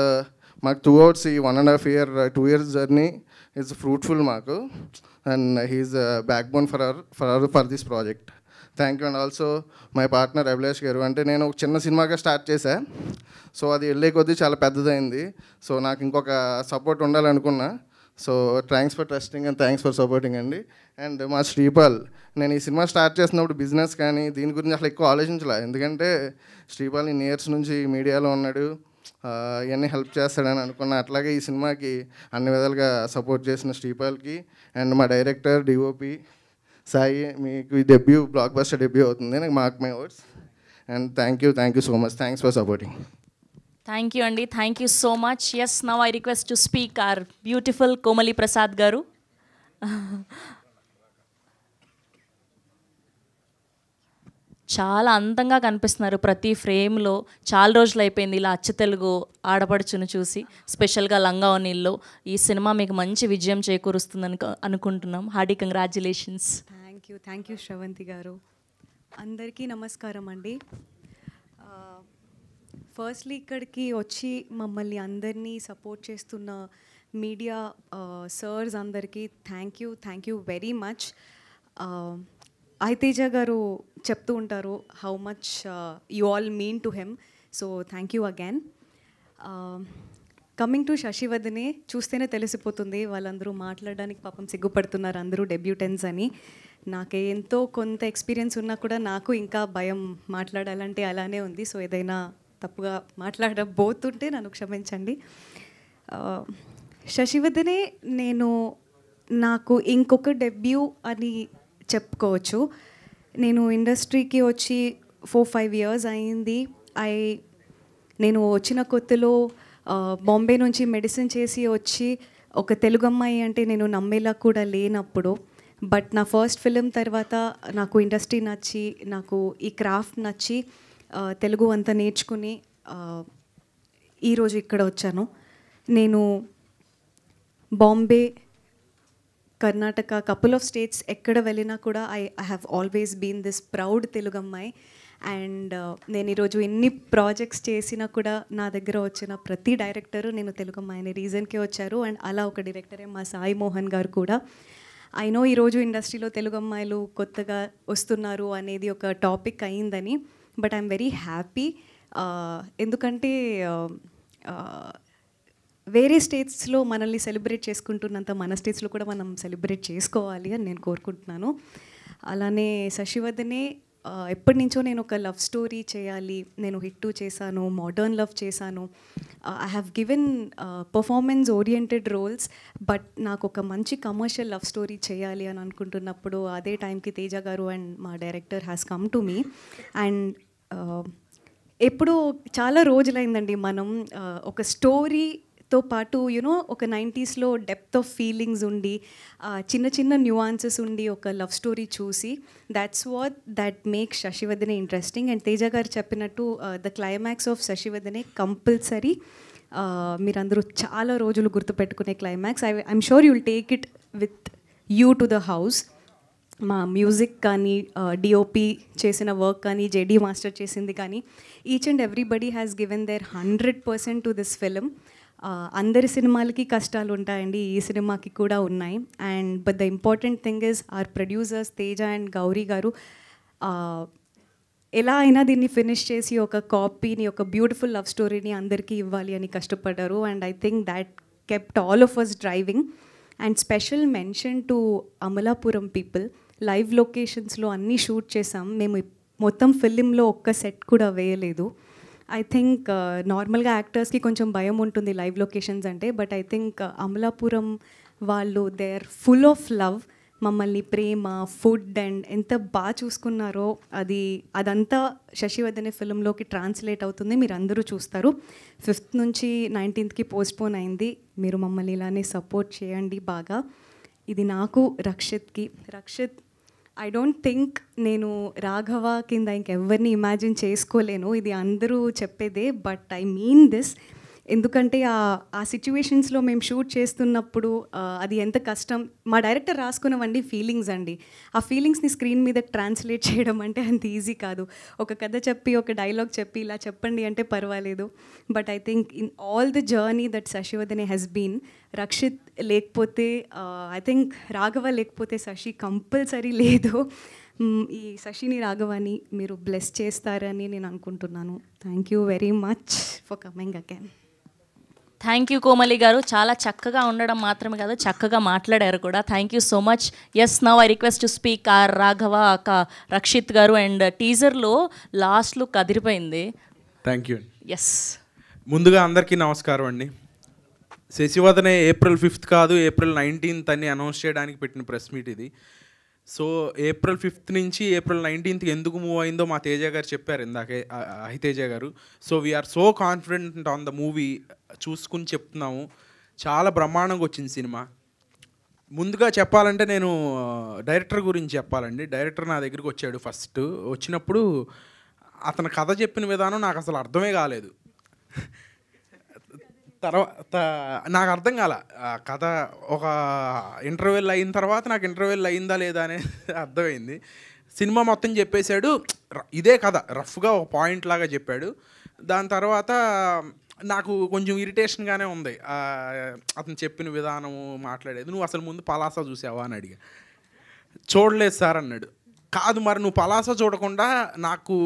మాకు 2 hours ఈ 1.5 year 2 years journey is fruitful మాకు. And he's backbone for this project. Thank you. And also my partner Abhilash garu. అంటే నేను ఒక చిన్న సినిమాగా స్టార్ట్ చేశా. సో అది వెళ్ళే కొద్దీ చాలా పెద్దదైంది. సో నాకు ఇంకొక సపోర్ట్ ఉండాలనుకున్నా. So thanks for trusting and thanks for supporting అండి. అండ్ మా శ్రీపాల్, నేను ఈ సినిమా స్టార్ట్ చేసినప్పుడు బిజినెస్ కానీ దీని గురించి అసలు ఎక్కువ ఆలోచించలే. ఎందుకంటే శ్రీపాల్ ఇన్ని ఇయర్స్ నుంచి మీడియాలో ఉన్నాడు, ఇవన్నీ హెల్ప్ చేస్తాడని అనుకున్నా. అట్లాగే ఈ సినిమాకి అన్ని విధాలుగా సపోర్ట్ చేసిన శ్రీపాల్కి అండ్ మా డైరెక్టర్ డిఓపి సాయి, మీకు ఈ డెబ్యూ బ్లాక్ బస్టర్ డెబ్యూ అవుతుంది. నాకు mark my words. And thank you so much. Thanks for supporting. Thank you అండి. Thank you so much. Yes, now I request to speak our beautiful Komali Prasad garu. చాలా అందంగా కనిపిస్తున్నారు ప్రతి ఫ్రేమ్లో. చాలా రోజులు అయిపోయింది ఇలా అచ్చ తెలుగు ఆడపడుచును చూసి, స్పెషల్గా లంగా ఓణీల్లో. ఈ సినిమా మీకు మంచి విజయం చేకూరుస్తుందని అనుకుంటున్నాం. Hearty congratulations. Thank you Sravanthi గారు. అందరికీ నమస్కారం అండి. ఫస్ట్లీ ఇక్కడికి వచ్చి మమ్మల్ని అందరినీ సపోర్ట్ చేస్తున్న మీడియా సర్స్ అందరికీ thank you very much. Aiteja garu చెప్తూ ఉంటారు how much you all mean to him. So thank you again. Coming to Shashivadane, చూస్తేనే తెలిసిపోతుంది వాళ్ళందరూ మాట్లాడడానికి పాపం సిగ్గుపడుతున్నారు అందరూ డెబ్యూటెన్స్ అని. నాకే ఎంతో కొంత ఎక్స్పీరియన్స్ ఉన్నా కూడా నాకు ఇంకా భయం మాట్లాడాలంటే అలానే ఉంది. సో ఏదైనా తప్పుగా మాట్లాడబోతుంటే నన్ను క్షమించండి. శశివదనే నాకు ఇంకొక డెబ్యూ అని చెప్పుకోవచ్చు. నేను ఇండస్ట్రీకి వచ్చి 4-5 years అయింది. నేను వచ్చిన కొత్తలో బాంబే నుంచి మెడిసిన్ చేసి వచ్చి ఒక తెలుగు అమ్మాయి అంటే నేను నమ్మేలా కూడా లేనప్పుడు. బట్ నా ఫస్ట్ ఫిలిం తర్వాత నాకు ఇండస్ట్రీ నచ్చి, నాకు ఈ క్రాఫ్ట్ నచ్చి తెలుగు అంతా నేర్చుకుని ఈరోజు ఇక్కడ వచ్చాను. నేను Bombay, Karnataka, couple of states ఎక్కడ వెళ్ళినా కూడా I have always been this proud Telugu అమ్మాయి. అండ్ నేను ఈరోజు ఎన్ని ప్రాజెక్ట్స్ చేసినా కూడా నా దగ్గర వచ్చిన ప్రతి డైరెక్టరు నేను తెలుగు అమ్మాయి అనే రీజన్కే వచ్చారు. అండ్ అలా ఒక డైరెక్టరే మా సాయి మోహన్ గారు కూడా. ఐ నో ఈరోజు ఇండస్ట్రీలో తెలుగు అమ్మాయిలు కొత్తగా వస్తున్నారు అనేది ఒక టాపిక్ అయిందని, బట్ ఐఎమ్ వెరీ హ్యాపీ. ఎందుకంటే వేరే స్టేట్స్లో మనల్ని సెలబ్రేట్ చేసుకుంటున్నంత మన స్టేట్స్లో కూడా మనం సెలబ్రేట్ చేసుకోవాలి అని నేను కోరుకుంటున్నాను. అలానే శశివదనే ఎప్పటి నుంచో నేను ఒక లవ్ స్టోరీ చేయాలి, నేను హిట్ చేశాను, మోడర్న్ లవ్ చేశాను, I have given performance oriented roles. But నాకు ఒక మంచి కమర్షియల్ లవ్ స్టోరీ చేయాలి అని అనుకుంటున్నప్పుడు అదే టైంకి తేజ గారు అండ్ మా director has come to me. And ఎప్పుడూ చాలా రోజులైందండి మనం ఒక స్టోరీతో పాటు ఒక 90sలో డెప్త్ ఆఫ్ ఫీలింగ్స్ ఉండి చిన్న చిన్న న్యూఆన్సెస్ ఉండి ఒక లవ్ స్టోరీ చూసి, that makes Shashivadane interesting. And Teja garu చెప్పినట్టు the climax of Shashivadane compulsory మీరందరూ చాలా రోజులు గుర్తుపెట్టుకునే climax. I'm sure you will take it with you to the house. మా మ్యూజిక్ కానీ, డిఓపి చేసిన వర్క్ కానీ, జేడీ మాస్టర్ చేసింది కానీ, each and everybody has given their 100% to this film. అందరి సినిమాలకి కష్టాలు ఉంటాయండి, ఈ సినిమాకి కూడా ఉన్నాయి. And but the important thing is our producers Teja and Gowri garu ఎలా అయినా దీన్ని ఫినిష్ చేసి ఒక కాపీని, ఒక బ్యూటిఫుల్ లవ్ స్టోరీని అందరికీ ఇవ్వాలి అని కష్టపడ్డారు. And I think that kept all of us driving. And special mention to Amalapuram people. Live లొకేషన్స్లో అన్నీ షూట్ చేసాం మేము. మొత్తం ఫిలింలో ఒక్క సెట్ కూడా వేయలేదు. ఐ థింక్ నార్మల్గా యాక్టర్స్కి కొంచెం భయం ఉంటుంది లైవ్ లొకేషన్స్ అంటే, బట్ ఐ థింక్ అమలాపురం వాళ్ళు they are full of love. మమ్మల్ని ప్రేమ, ఫుడ్ అండ్ ఎంత బాగా చూసుకున్నారో అదంతా శశివదనే ఫిలింలోకి ట్రాన్స్లేట్ అవుతుంది. మీరు అందరూ చూస్తారు. 5th నుంచి 19th పోస్ట్పోన్ అయింది. మీరు మమ్మల్ని ఇలానే సపోర్ట్ చేయండి బాగా. ఇది నాకు, రక్షిత్ ఐ డోంట్ థింక్ నేను రాఘవ కింద ఇంకెవరిని ఇమాజిన్ చేసుకోలేను, ఇది అందరూ చెప్పేదే. బట్ ఐ మీన్ దిస్, ఎందుకంటే ఆ సిచ్యువేషన్స్లో మేము షూట్ చేస్తున్నప్పుడు అది ఎంత కష్టం. మా డైరెక్టర్ రాసుకున్నవండి ఫీలింగ్స్ అండి. ఆ ఫీలింగ్స్ని స్క్రీన్ మీద ట్రాన్స్లేట్ చేయడం అంటే అంత ఈజీ కాదు. ఒక కథ చెప్పి ఒక డైలాగ్ చెప్పి ఇలా చెప్పండి అంటే పర్వాలేదు. But I think in all the journey that Shashivardhane has been, Rakshit లేకపోతే ఐ థింక్ రాఘవ లేకపోతే శశి కంపల్సరీ లేదు. ఈ శశిని రాఘవాని మీరు బ్లెస్ చేస్తారని నేను అనుకుంటున్నాను. Thank you very much for coming again. Thank you Komali garu. చాలా చక్కగా ఉండడం మాత్రమే కాదు, చక్కగా మాట్లాడారు కూడా. Thank you so much. Yes, now I request to speak our Raghava, Rakshit garu. And టీజర్లో లాస్ట్లో కదిరిపోయింది. Thank you. ఎస్, ముందుగా అందరికీ నమస్కారం అండి. శశివర్ధనే April 5th కాదు, April 19th అని అనౌన్స్ చేయడానికి పెట్టిన ప్రెస్ మీట్ ఇది. సో April 5th నుంచి April 19th ఎందుకు మూవ్ అయిందో మా తేజ గారు చెప్పారు ఇందాకే, Teja garu. So we're so confident on the movie, చూసుకుని చెప్తున్నాము. చాలా బ్రహ్మాండంగా వచ్చింది సినిమా. ముందుగా చెప్పాలంటే నేను డైరెక్టర్ గురించి చెప్పాలండి. డైరెక్టర్ నా దగ్గరికి వచ్చాడు. ఫస్ట్ వచ్చినప్పుడు అతను కథ చెప్పిన విధానం నాకు అసలు అర్థమే కాలేదు. తర్వాత నాకు అర్థం కాల కథ. ఒక ఇంటర్వెల్ అయిన తర్వాత నాకు ఇంటర్వెల్ అయిందా లేదా అనేది అర్థమైంది. సినిమా మొత్తం చెప్పేశాడు. ఇదే కథ రఫ్గా ఒక పాయింట్ లాగా చెప్పాడు. దాని తర్వాత నాకు కొంచెం ఇరిటేషన్గానే ఉంది అతను చెప్పిన విధానము, మాట్లాడేది. నువ్వు అసలు ముందు పలాసా చూసావా అని అడిగా. చూడలేదు సార్ అన్నాడు. కాదు మరి నువ్వు పలాసా చూడకుండా నాకు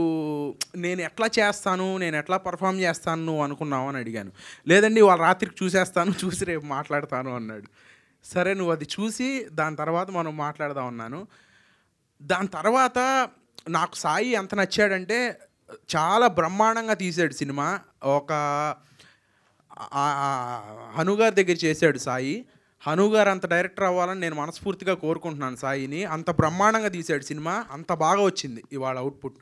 నేను ఎట్లా చేస్తాను, నేను ఎట్లా పర్ఫామ్ చేస్తాను నువ్వు అనుకున్నావు అని అడిగాను. లేదండి వాళ్ళ రాత్రికి చూసేస్తాను, చూసి రేపు మాట్లాడతాను అన్నాడు. సరే నువ్వు అది చూసి దాని తర్వాత మనం మాట్లాడదాం అన్నాను. దాని తర్వాత నాకు సాయి ఎంత నచ్చాడంటే చాలా బ్రహ్మాండంగా తీసాడు సినిమా. ఒక హనుగారి దగ్గర చేశాడు సాయి. హనుగారు అంత డైరెక్టర్ అవ్వాలని నేను మనస్ఫూర్తిగా కోరుకుంటున్నాను సాయిని. అంత బ్రహ్మాండంగా తీశాడు సినిమా, అంత బాగా వచ్చింది ఇవాళ అవుట్పుట్.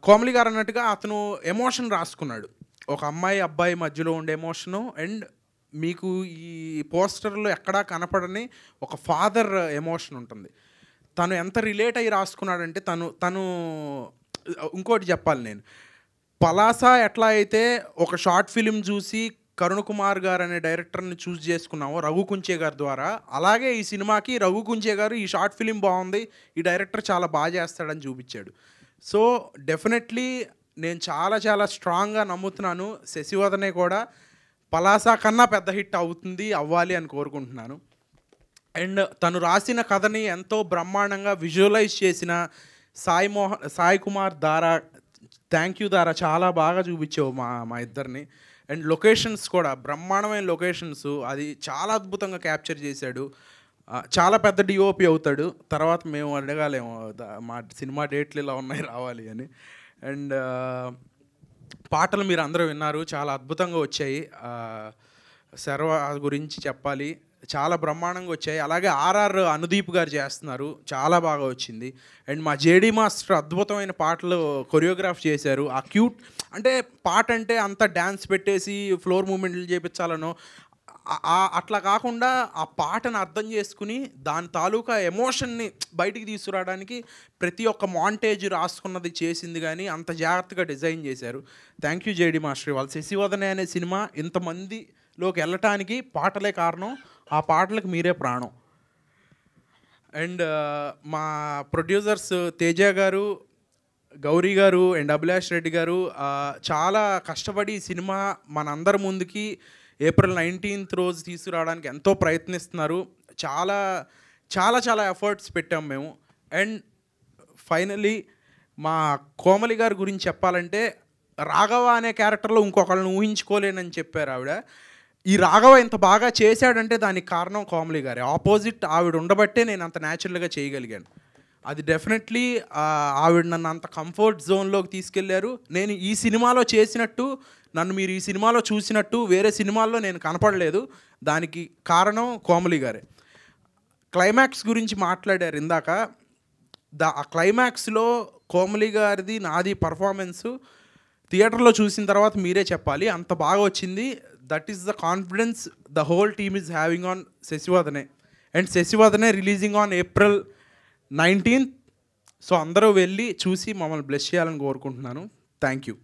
కోమలి గారు అన్నట్టుగా అతను ఎమోషన్ రాసుకున్నాడు. ఒక అమ్మాయి అబ్బాయి మధ్యలో ఉండే ఎమోషను, అండ్ మీకు ఈ పోస్టర్లో ఎక్కడా కనపడని ఒక ఫాదర్ ఎమోషన్ ఉంటుంది. తను ఎంత రిలేట్ అయ్యి రాసుకున్నాడంటే తను ఇంకోటి చెప్పాలి, నేను పలాసా ఎట్లా అయితే ఒక షార్ట్ ఫిలిం చూసి కరుణ్ కుమార్ గారు అనే డైరెక్టర్ని చూస్ చేసుకున్నాము రఘు కుంచే గారి ద్వారా, అలాగే ఈ సినిమాకి రఘు కుంచే గారు ఈ షార్ట్ ఫిలిం బాగుంది, ఈ డైరెక్టర్ చాలా బాగా చేస్తాడని చూపించాడు. సో డెఫినెట్లీ నేను చాలా చాలా స్ట్రాంగ్గా నమ్ముతున్నాను శశివర్ధనే కూడా పలాసా కన్నా పెద్ద హిట్ అవ్వాలి అని కోరుకుంటున్నాను. అండ్ తను రాసిన కథని ఎంతో బ్రహ్మాండంగా విజువలైజ్ చేసిన సాయి కుమార్ దారా, థ్యాంక్ యూ దారా, చాలా బాగా చూపించావు మా ఇద్దరిని. అండ్ లొకేషన్స్ కూడా బ్రహ్మాండమైన లొకేషన్స్, అది చాలా అద్భుతంగా క్యాప్చర్ చేశాడు. చాలా పెద్ద డిఓపి అవుతాడు. తర్వాత మేము అడగాలేము మా సినిమా డేట్లు ఇలా ఉన్నాయి రావాలి అని. అండ్ పాటలు మీరు అందరూ విన్నారు, చాలా అద్భుతంగా వచ్చాయి. శర్వ గురించి చెప్పాలి, చాలా బ్రహ్మాండంగా వచ్చాయి. అలాగే ఆర్ఆర్ అనుదీప్ గారు చేస్తున్నారు, చాలా బాగా వచ్చింది. అండ్ మా జేడీ మాస్టర్ అద్భుతమైన పాటలు కొరియోగ్రాఫ్ చేశారు. ఆ క్యూట్ అంటే పాట అంటే అంత డ్యాన్స్ పెట్టేసి ఫ్లోర్ మూమెంట్లు చేయించాలనో అట్లా కాకుండా ఆ పాటను అర్థం చేసుకుని దాని తాలూకా ఎమోషన్ని బయటికి తీసుకురావడానికి ప్రతి ఒక్క మాంటేజ్ రాసుకున్నది చేసింది, కానీ అంత జాగ్రత్తగా డిజైన్ చేశారు. Thank you JD master. వాళ్ళు శశివర్ధనే అనే సినిమా ఇంతమందిలోకి వెళ్ళటానికి పాటలే కారణం, ఆ పాటలకు మీరే ప్రాణం. అండ్ మా ప్రొడ్యూసర్స్ తేజ గారు, గౌరీ గారు అండ్ అభిలాష్ రెడ్డి గారు చాలా కష్టపడి ఈ సినిమా మనందరి ముందుకి April 19th రోజు తీసుకురావడానికి ఎంతో ప్రయత్నిస్తున్నారు. చాలా చాలా చాలా ఎఫర్ట్స్ పెట్టాం మేము. అండ్ ఫైనలీ మా కోమలి గారి గురించి చెప్పాలంటే రాఘవ అనే క్యారెక్టర్లో ఇంకొకళ్ళని ఊహించుకోలేనని చెప్పారు ఆవిడ. ఈ రాఘవ ఇంత బాగా చేశాడంటే దానికి కారణం కోమలి గారి. ఆపోజిట్ ఆవిడ ఉండబట్టే నేను అంత న్యాచురల్గా చేయగలిగాను. అది డెఫినెట్లీ ఆవిడ నన్ను అంత కంఫర్ట్ జోన్లోకి తీసుకెళ్లారు. నేను ఈ సినిమాలో చేసినట్టు, నన్ను మీరు ఈ సినిమాలో చూసినట్టు వేరే సినిమాల్లో నేను కనపడలేదు. దానికి కారణం కోమలి గారే. క్లైమాక్స్ గురించి మాట్లాడారు ఇందాక. ఆ క్లైమాక్స్లో కోమలి గారిది నాది పర్ఫార్మెన్సు థియేటర్లో చూసిన తర్వాత మీరే చెప్పాలి, అంత బాగా వచ్చింది. That is the confidence the whole team is having on Shashivardhane. And Shashivardhane releasing on April 19th. So అందరూ వెళ్ళి చూసి మమ్మల్ని బ్లెస్ చేయాలని కోరుకుంటున్నాను. Thank you.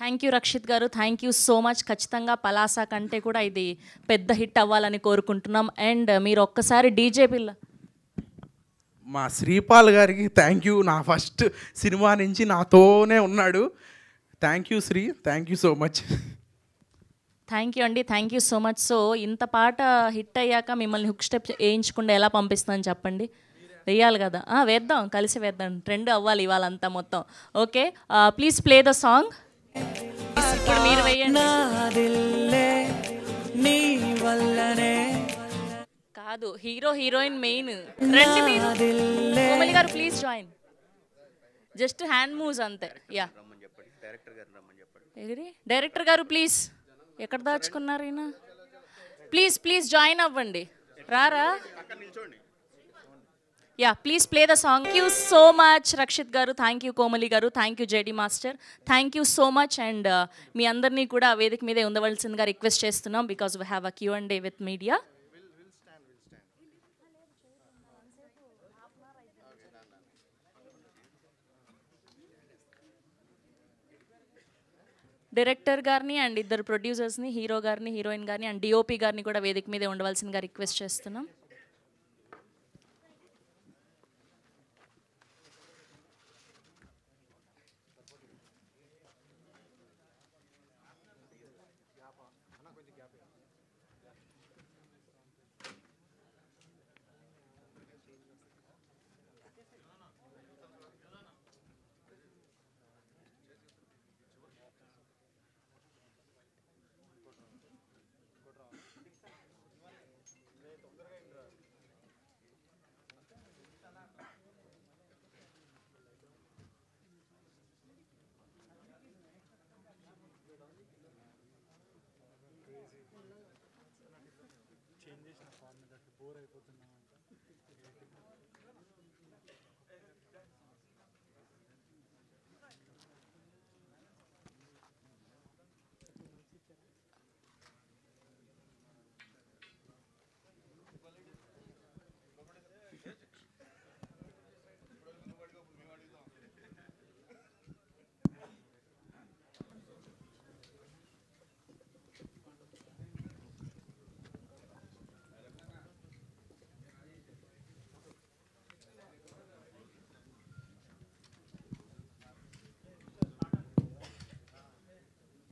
Thank you Rakshit garu, thank you so much. ఖచ్చితంగా పలాస కంటే కూడా ఇది పెద్ద హిట్ అవ్వాలని కోరుకుంటున్నాం. అండ్ మీరు ఒక్కసారి డీజే పిల్ల మా శ్రీపాల్ గారికి థ్యాంక్ యూ. నా ఫస్ట్ సినిమా నుంచి నాతోనే ఉన్నాడు. Thank you Sri, thank you so much. Thank you అండి, thank you so much. So ఇంత పాట హిట్ అయ్యాక మిమ్మల్ని హుక్ స్టెప్ వేయించకుండా ఎలా పంపిస్తుందని చెప్పండి. వేయాలి కదా, వేద్దాం, కలిసి వేద్దాం. ట్రెండ్ అవ్వాలి ఇవాళ అంతా మొత్తం. Okay, please play the song. ఇప్పుడు మీరు వేయండి. కాదు, హీరో హీరోయిన్ మెయిన్. రండి మీరు, Komali garu please join. Just hand moves అంతే. Yeah, director garu please. ఎక్కడ దాచుకున్నారు ఈయన? ప్లీజ్ ప్లీజ్ జాయిన్ అవ్వండి. రారా? Yeah, please play the song. Thank you so much Rakshit garu, thank you Komali garu, thank you JD master, thank you so much. And మీ అందరినీ కూడా వేదిక మీదే ఉండవలసిందిగా రిక్వెస్ట్ చేస్తున్నాం, because we have a Q&A with media. Director గారిని అండ్ ఇద్దరు ప్రొడ్యూసర్స్ని, హీరో గారిని, హీరోయిన్ గారిని అండ్ డిఓపి గారిని కూడా వేదిక మీదే ఉండవలసిందిగా రిక్వెస్ట్ చేస్తున్నాం.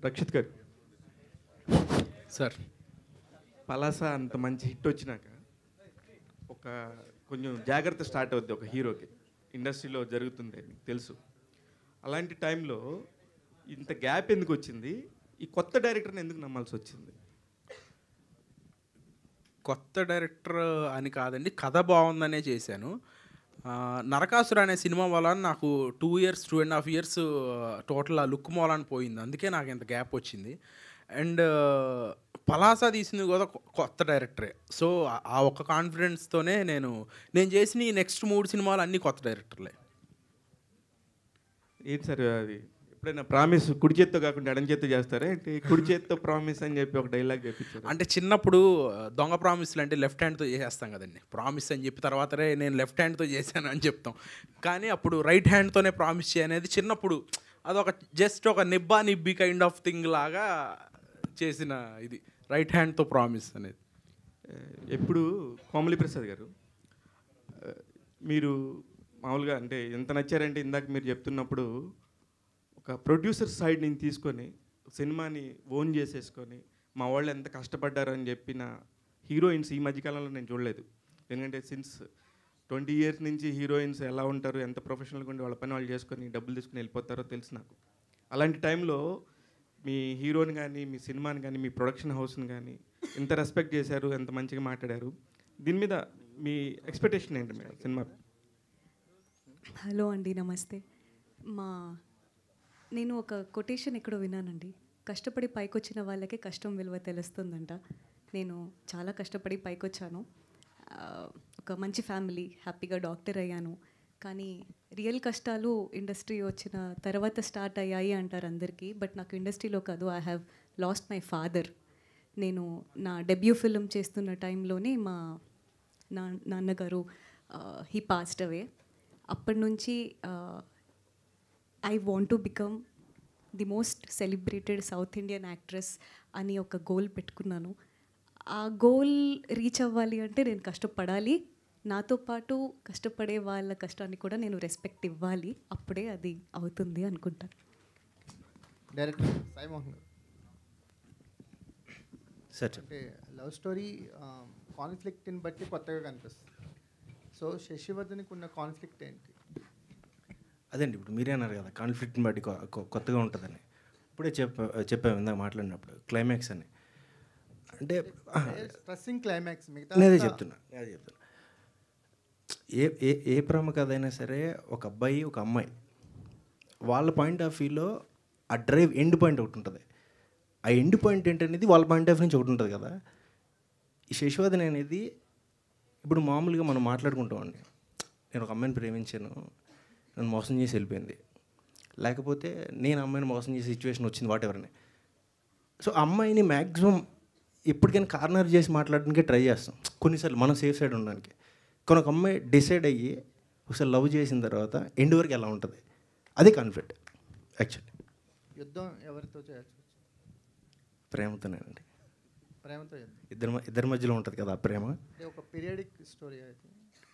రక్షిత్ గారు సార్, పలాస అంత మంచి హిట్ వచ్చినాక ఒక కొంచెం జాగ్రత్త స్టార్ట్ అవుద్ది ఒక హీరోకి. ఇండస్ట్రీలో జరుగుతుంది మీకు తెలుసు. అలాంటి టైంలో ఇంత గ్యాప్ ఎందుకు వచ్చింది? ఈ కొత్త డైరెక్టర్ని ఎందుకు నమ్మాల్సి వచ్చింది? కొత్త డైరెక్టర్ అని కాదండి, కథ బాగుందనే చేశాను. నరకాసుర అనే సినిమా వల్ల నాకు 2 years 2.5 years టోటల్ ఆ లుక్ మూలాన్ని పోయింది. అందుకే నాకు ఇంత గ్యాప్ వచ్చింది. అండ్ పలాస తీసింది కూడా కొత్త డైరెక్టరే. సో ఆ ఒక్క కాన్ఫిడెన్స్తోనే నేను చేసిన ఈ నెక్స్ట్ 3 సినిమాలు అన్నీ కొత్త డైరెక్టర్లే. ఏంటి సార్ అది? ఎప్పుడైనా ప్రామిస్ కుడి చేత్తో కాకుండా ఎడం చేత్తో చేస్తారా ఏంటి? కుడి చేత్తో ప్రామిస్ అని చెప్పి ఒక డైలాగ్ చెప్పించారు. అంటే చిన్నప్పుడు దొంగ ప్రామిస్లు అంటే లెఫ్ట్ హ్యాండ్తో చేసేస్తాం కదండి. ప్రామిస్ అని చెప్పి తర్వాతనే నేను లెఫ్ట్ హ్యాండ్తో చేశాను అని చెప్తాం. కానీ అప్పుడు రైట్ హ్యాండ్తోనే ప్రామిస్ చేయనేది చిన్నప్పుడు అదొక జస్ట్ ఒక నిబ్బి కైండ్ ఆఫ్ థింగ్ లాగా చేసిన ఇది రైట్ హ్యాండ్తో ప్రామిస్ అనేది. ఎప్పుడు కోమలి ప్రసాద్ గారు మీరు మామూలుగా అంటే ఎంత నచ్చారంటే ఇందాక మీరు చెప్తున్నప్పుడు ఒక ప్రొడ్యూసర్ సైడ్ నుంచి తీసుకొని సినిమాని ఓన్ చేసేసుకొని మా వాళ్ళు ఎంత కష్టపడ్డారు అని చెప్పిన హీరోయిన్స్ ఈ మధ్యకాలంలో నేను చూడలేదు. ఎందుకంటే సిన్స్ 20 years నుంచి హీరోయిన్స్ ఎలా ఉంటారు, ఎంత ప్రొఫెషనల్గా ఉండి వాళ్ళ పని వాళ్ళు చేసుకొని డబ్బులు తీసుకుని వెళ్ళిపోతారో తెలుసు నాకు. అలాంటి టైంలో మీ హీరోని కానీ, మీ సినిమాని కానీ, మీ ప్రొడక్షన్ హౌస్ని కానీ ఎంత రెస్పెక్ట్ చేశారు, ఎంత మంచిగా మాట్లాడారు. దీని మీద మీ ఎక్స్పెక్టేషన్ ఏంటి మేడం సినిమా? హలో అండి, నమస్తే. నేను ఒక కొటేషన్ ఎక్కడో విన్నానండి, కష్టపడి పైకొచ్చిన వాళ్ళకే కష్టం విలువ తెలుస్తుందంట. నేను చాలా కష్టపడి పైకొచ్చాను. ఒక మంచి ఫ్యామిలీ, హ్యాపీగా డాక్టర్ అయ్యాను. కానీ రియల్ కష్టాలు ఇండస్ట్రీ వచ్చిన తర్వాత స్టార్ట్ అయ్యాయి అంటారు అందరికీ. బట్ నాకు ఇండస్ట్రీలో కాదు, I have lost my father. నేను నా డెబ్యూ ఫిల్మ్ చేస్తున్న టైంలోనే మా నాన్నగారు హీ పాస్డ్ అవే. అప్పటి నుంచి I want to become the most celebrated south Indian actress అని ఒక గోల్ పెట్టుకున్నాను. ఆ గోల్ రీచ్ అవ్వాలి అంటే నేను కష్టపడాలి, నాతో పాటు కష్టపడే వాళ్ళ కష్టాన్ని కూడా నేను రెస్పెక్ట్ ఇవ్వాలి, అప్పుడే అది అవుతుంది అనుకుంటాను. డైరెక్టర్ సాయి మోహన్ గారు సార్ అంటే లవ్ స్టోరీ కాన్ఫ్లిక్ట్ని బట్టి కొత్తగా కనిపిస్తుంది. సో శశివర్ధన్కి ఉన్న కాన్ఫ్లిక్ట్ ఏంటి? అదండి ఇప్పుడు మీరే అన్నారు కదా కాన్ఫ్లిక్ట్ని బట్టి కొత్తగా ఉంటుందని. ఇప్పుడే చెప్పాము ఇందాక మాట్లాడినప్పుడు క్లైమాక్స్ అని. అంటే స్ట్రెస్సింగ్ క్లైమాక్స్ నేనే చెప్తున్నా ఏ ప్రేమ కథ అయినా సరే ఒక అబ్బాయి ఒక అమ్మాయి వాళ్ళ పాయింట్ ఆఫ్ వ్యూలో ఆ డ్రైవ్ ఎండ్ పాయింట్ ఒకటి ఉంటుంది. ఆ ఎండ్ పాయింట్ ఏంటనేది వాళ్ళ పాయింట్ ఆఫ్ నుంచి ఒకటి ఉంటుంది కదా. ఈ శశివర్ధన్ అనేది ఇప్పుడు మామూలుగా మనం మాట్లాడుకుంటామండి, నేను ఒక అమ్మాయిని ప్రేమించాను, నన్ను మోసం చేసి వెళ్ళిపోయింది, లేకపోతే నేను అమ్మాయిని మోసం చేసే సిచ్యువేషన్ వచ్చింది వాట్ ఎవరని. సో అమ్మాయిని మ్యాక్సిమం ఎప్పటికైనా కార్నర్ చేసి మాట్లాడడానికే ట్రై చేస్తాం కొన్నిసార్లు మనం సేఫ్ సైడ్ ఉండడానికి. కానీ ఒక అమ్మాయి డిసైడ్ అయ్యి ఒకసారి లవ్ చేసిన తర్వాత ఎండ్ వరకు ఎలా ఉంటుంది, అది కాన్ఫ్లిక్ట్ యాక్చువల్లీ. యుద్ధం ఎవరితో చేయొచ్చు? ప్రేమతోనేనండి. ప్రేమతో ఇద్దరి మధ్యలో ఉంటుంది కదా ఆ ప్రేమ. ఒక పీరియడిక్ స్టోరీ అయితే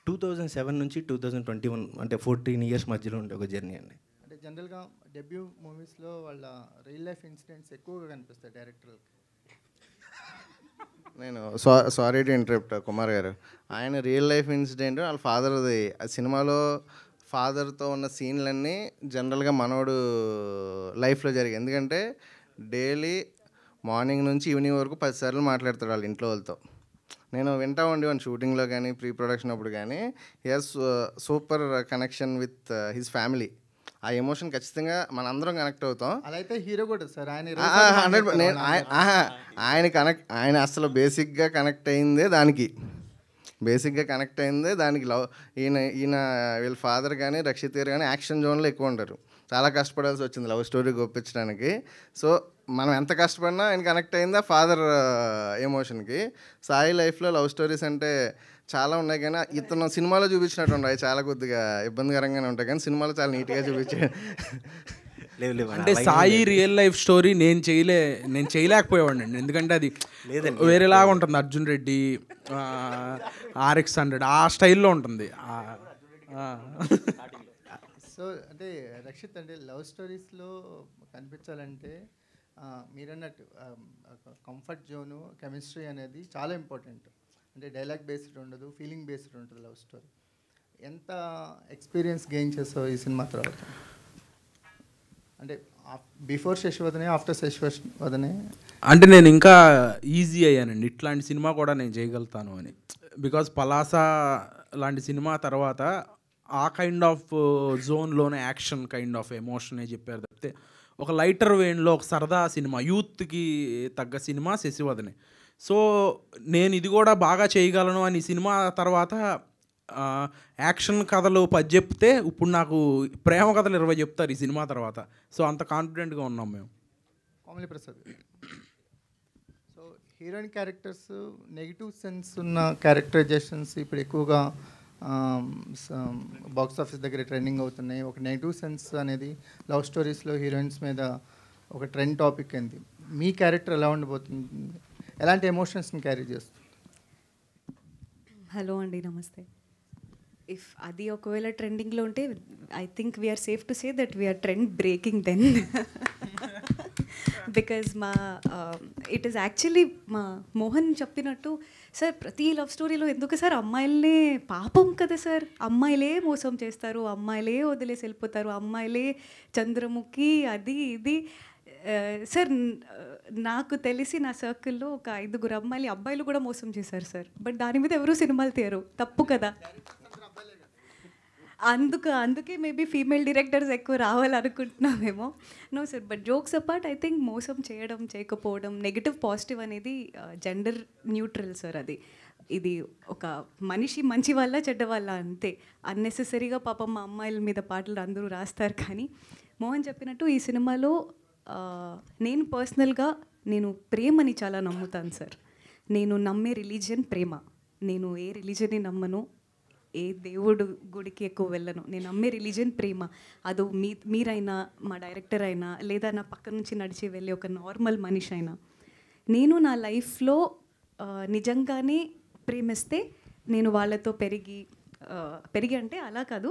2007 నుంచి 2021 అంటే 14 ఇయర్స్ మధ్యలో ఉండే ఒక జర్నీ అండి. అంటే జనరల్గా డెబ్యూ మూవీస్లో వాళ్ళ రియల్ లైఫ్ ఇన్సిడెంట్స్ ఎక్కువగా కనిపిస్తాయి డైరెక్టర్కి. నేను సారీ టు ఇంటరప్ట్ కుమార్ గారు, ఆయన రియల్ లైఫ్ ఇన్సిడెంట్ వాళ్ళ ఫాదర్ది. ఆ సినిమాలో ఫాదర్తో ఉన్న సీన్లన్నీ జనరల్గా మనోడు లైఫ్లో జరిగాయి. ఎందుకంటే డైలీ మార్నింగ్ నుంచి ఈవినింగ్ వరకు 10 సార్లు మాట్లాడతాడు వాళ్ళ ఇంట్లో వాళ్ళతో. నేను వింటా ఉండేవాడిని షూటింగ్లో కానీ ప్రీ ప్రొడక్షన్ అప్పుడు కానీ. He has super connection with his family. ఆ ఎమోషన్ ఖచ్చితంగా మనందరం కనెక్ట్ అవుతాం. అలా అయితే హీరో కూడా సార్ ఆయన అసలు బేసిక్గా కనెక్ట్ అయిందే దానికి. లవ్ ఈయన వీళ్ళ ఫాదర్ కానీ రక్షిత్ గారు కానీ యాక్షన్ జోన్లో ఎక్కువ ఉంటారు. చాలా కష్టపడాల్సి వచ్చింది లవ్ స్టోరీ గొప్పించడానికి. సో మనం ఎంత కష్టపడినా ఆయన కనెక్ట్ అయిందా ఫాదర్ ఎమోషన్కి. సాయి లైఫ్లో లవ్ స్టోరీస్ అంటే చాలా ఉన్నాయి, కానీ ఇతను సినిమాలో చూపించినట్టు ఉన్నాయి చాలా కొద్దిగా ఇబ్బందికరంగానే ఉంటాయి, కానీ సినిమాలో చాలా నీట్గా చూపించాడు. అంటే సాయి రియల్ లైఫ్ స్టోరీ నేను చేయలేకపోయేవాడిని అండి. ఎందుకంటే అది వేరేలాగా ఉంటుంది. అర్జున్ రెడ్డి RX-100 ఆ స్టైల్లో ఉంటుంది. సో అంటే రక్షిత్ అంటే లవ్ స్టోరీస్లో కనిపించాలంటే మీరన్నట్టు కంఫర్ట్ జోను కెమిస్ట్రీ అనేది చాలా ఇంపార్టెంట్. అంటే డైలాగ్ బేస్డ్ ఉండదు, ఫీలింగ్ బేస్డ్ ఉంటుంది లవ్ స్టోరీ. ఎంత ఎక్స్పీరియన్స్ గెయిన్ చేసావు ఈ సినిమా తర్వాత? అంటే బిఫోర్ శశివర్ధనే ఆఫ్టర్ శశివర్ధనే అంటే నేను ఇంకా ఈజీ అయ్యానండి, ఇట్లాంటి సినిమా కూడా నేను చేయగలుగుతాను అని. బికాజ్ పలాస లాంటి సినిమా తర్వాత ఆ కైండ్ ఆఫ్ జోన్లోనే యాక్షన్ కైండ్ ఆఫ్ ఎమోషనే చెప్పారు తప్పితే ఒక లైటర్ వేన్లో ఒక సరదా సినిమా, యూత్కి తగ్గ సినిమా శశివర్ధనే. సో నేను ఇది కూడా బాగా చేయగలను అని సినిమా తర్వాత యాక్షన్ కథలు 10 చెప్తే ఇప్పుడు నాకు ప్రేమ కథలు 20 చెప్తారు ఈ సినిమా తర్వాత. సో అంత కాన్ఫిడెంట్గా ఉన్నాం మేము. Komali Prasad, so heroine characters negative sense ఉన్న క్యారెక్టరైజేషన్స్ ఇప్పుడు ఎక్కువగా బాక్స్ ఆఫీస్ దగ్గర ట్రెండింగ్ అవుతున్నాయి. ఒక నెగిటివ్ సెన్స్ అనేది లవ్ స్టోరీస్లో హీరోయిన్స్ మీద ఒక ట్రెండ్ టాపిక్ అయింది. మీ క్యారెక్టర్ ఎలా ఉండబోతుంది, ఎలాంటి ఎమోషన్స్ని క్యారీ చేస్తుంది? హలో అండి, నమస్తే. ఇఫ్ అది ఒకవేళ ట్రెండింగ్లో ఉంటే I think we're safe to say that we're trend breaking then. Because it is actually మా మోహన్ చెప్పినట్టు సార్ ప్రతి లవ్ స్టోరీలో ఎందుకు సార్ అమ్మాయిలనే పాపం కదా సార్, అమ్మాయిలే మోసం చేస్తారు, అమ్మాయిలే వదిలేసి వెళ్ళిపోతారు, అమ్మాయిలే చంద్రముఖి అది ఇది. సార్ నాకు తెలిసి నా సర్కిల్లో ఒక 5 అబ్బాయిలు కూడా మోసం చేశారు సార్. బట్ దాని మీద ఎవరూ సినిమాలు తీయరు, తప్పు కదా. అందుకే మేబీ ఫీమేల్ డైరెక్టర్స్ ఎక్కువ రావాలనుకుంటున్నామేమో. No sir, but jokes apart I think మోసం చేయడం చేయకపోవడం నెగిటివ్ పాజిటివ్ అనేది జెండర్ న్యూట్రల్ సార్. ఇది ఒక మనిషి మంచి వాళ్ళ చెడ్డ వాళ్ళ అంతే. అన్నెసెసరీగా పాపం మా అమ్మాయిల మీద పాటలు అందరూ రాస్తారు. కానీ మోహన్ చెప్పినట్టు ఈ సినిమాలో నేను పర్సనల్గా నేను ప్రేమని చాలా నమ్ముతాను సార్. నేను నమ్మే రిలీజియన్ ప్రేమ. నేను ఏ రిలీజన్ని నమ్మను, ఏ దేవుడు గుడికి ఎక్కువ వెళ్ళను. నేను నమ్మే రిలీజన్ ప్రేమ. అదో మీరైనా, మా డైరెక్టర్ అయినా, లేదా నా పక్క నుంచి నడిచి వెళ్ళే ఒక నార్మల్ మనిషి అయినా, నేను నా లైఫ్లో నిజంగానే ప్రేమిస్తే నేను వాళ్ళతో పెరిగి అంటే అలా కాదు,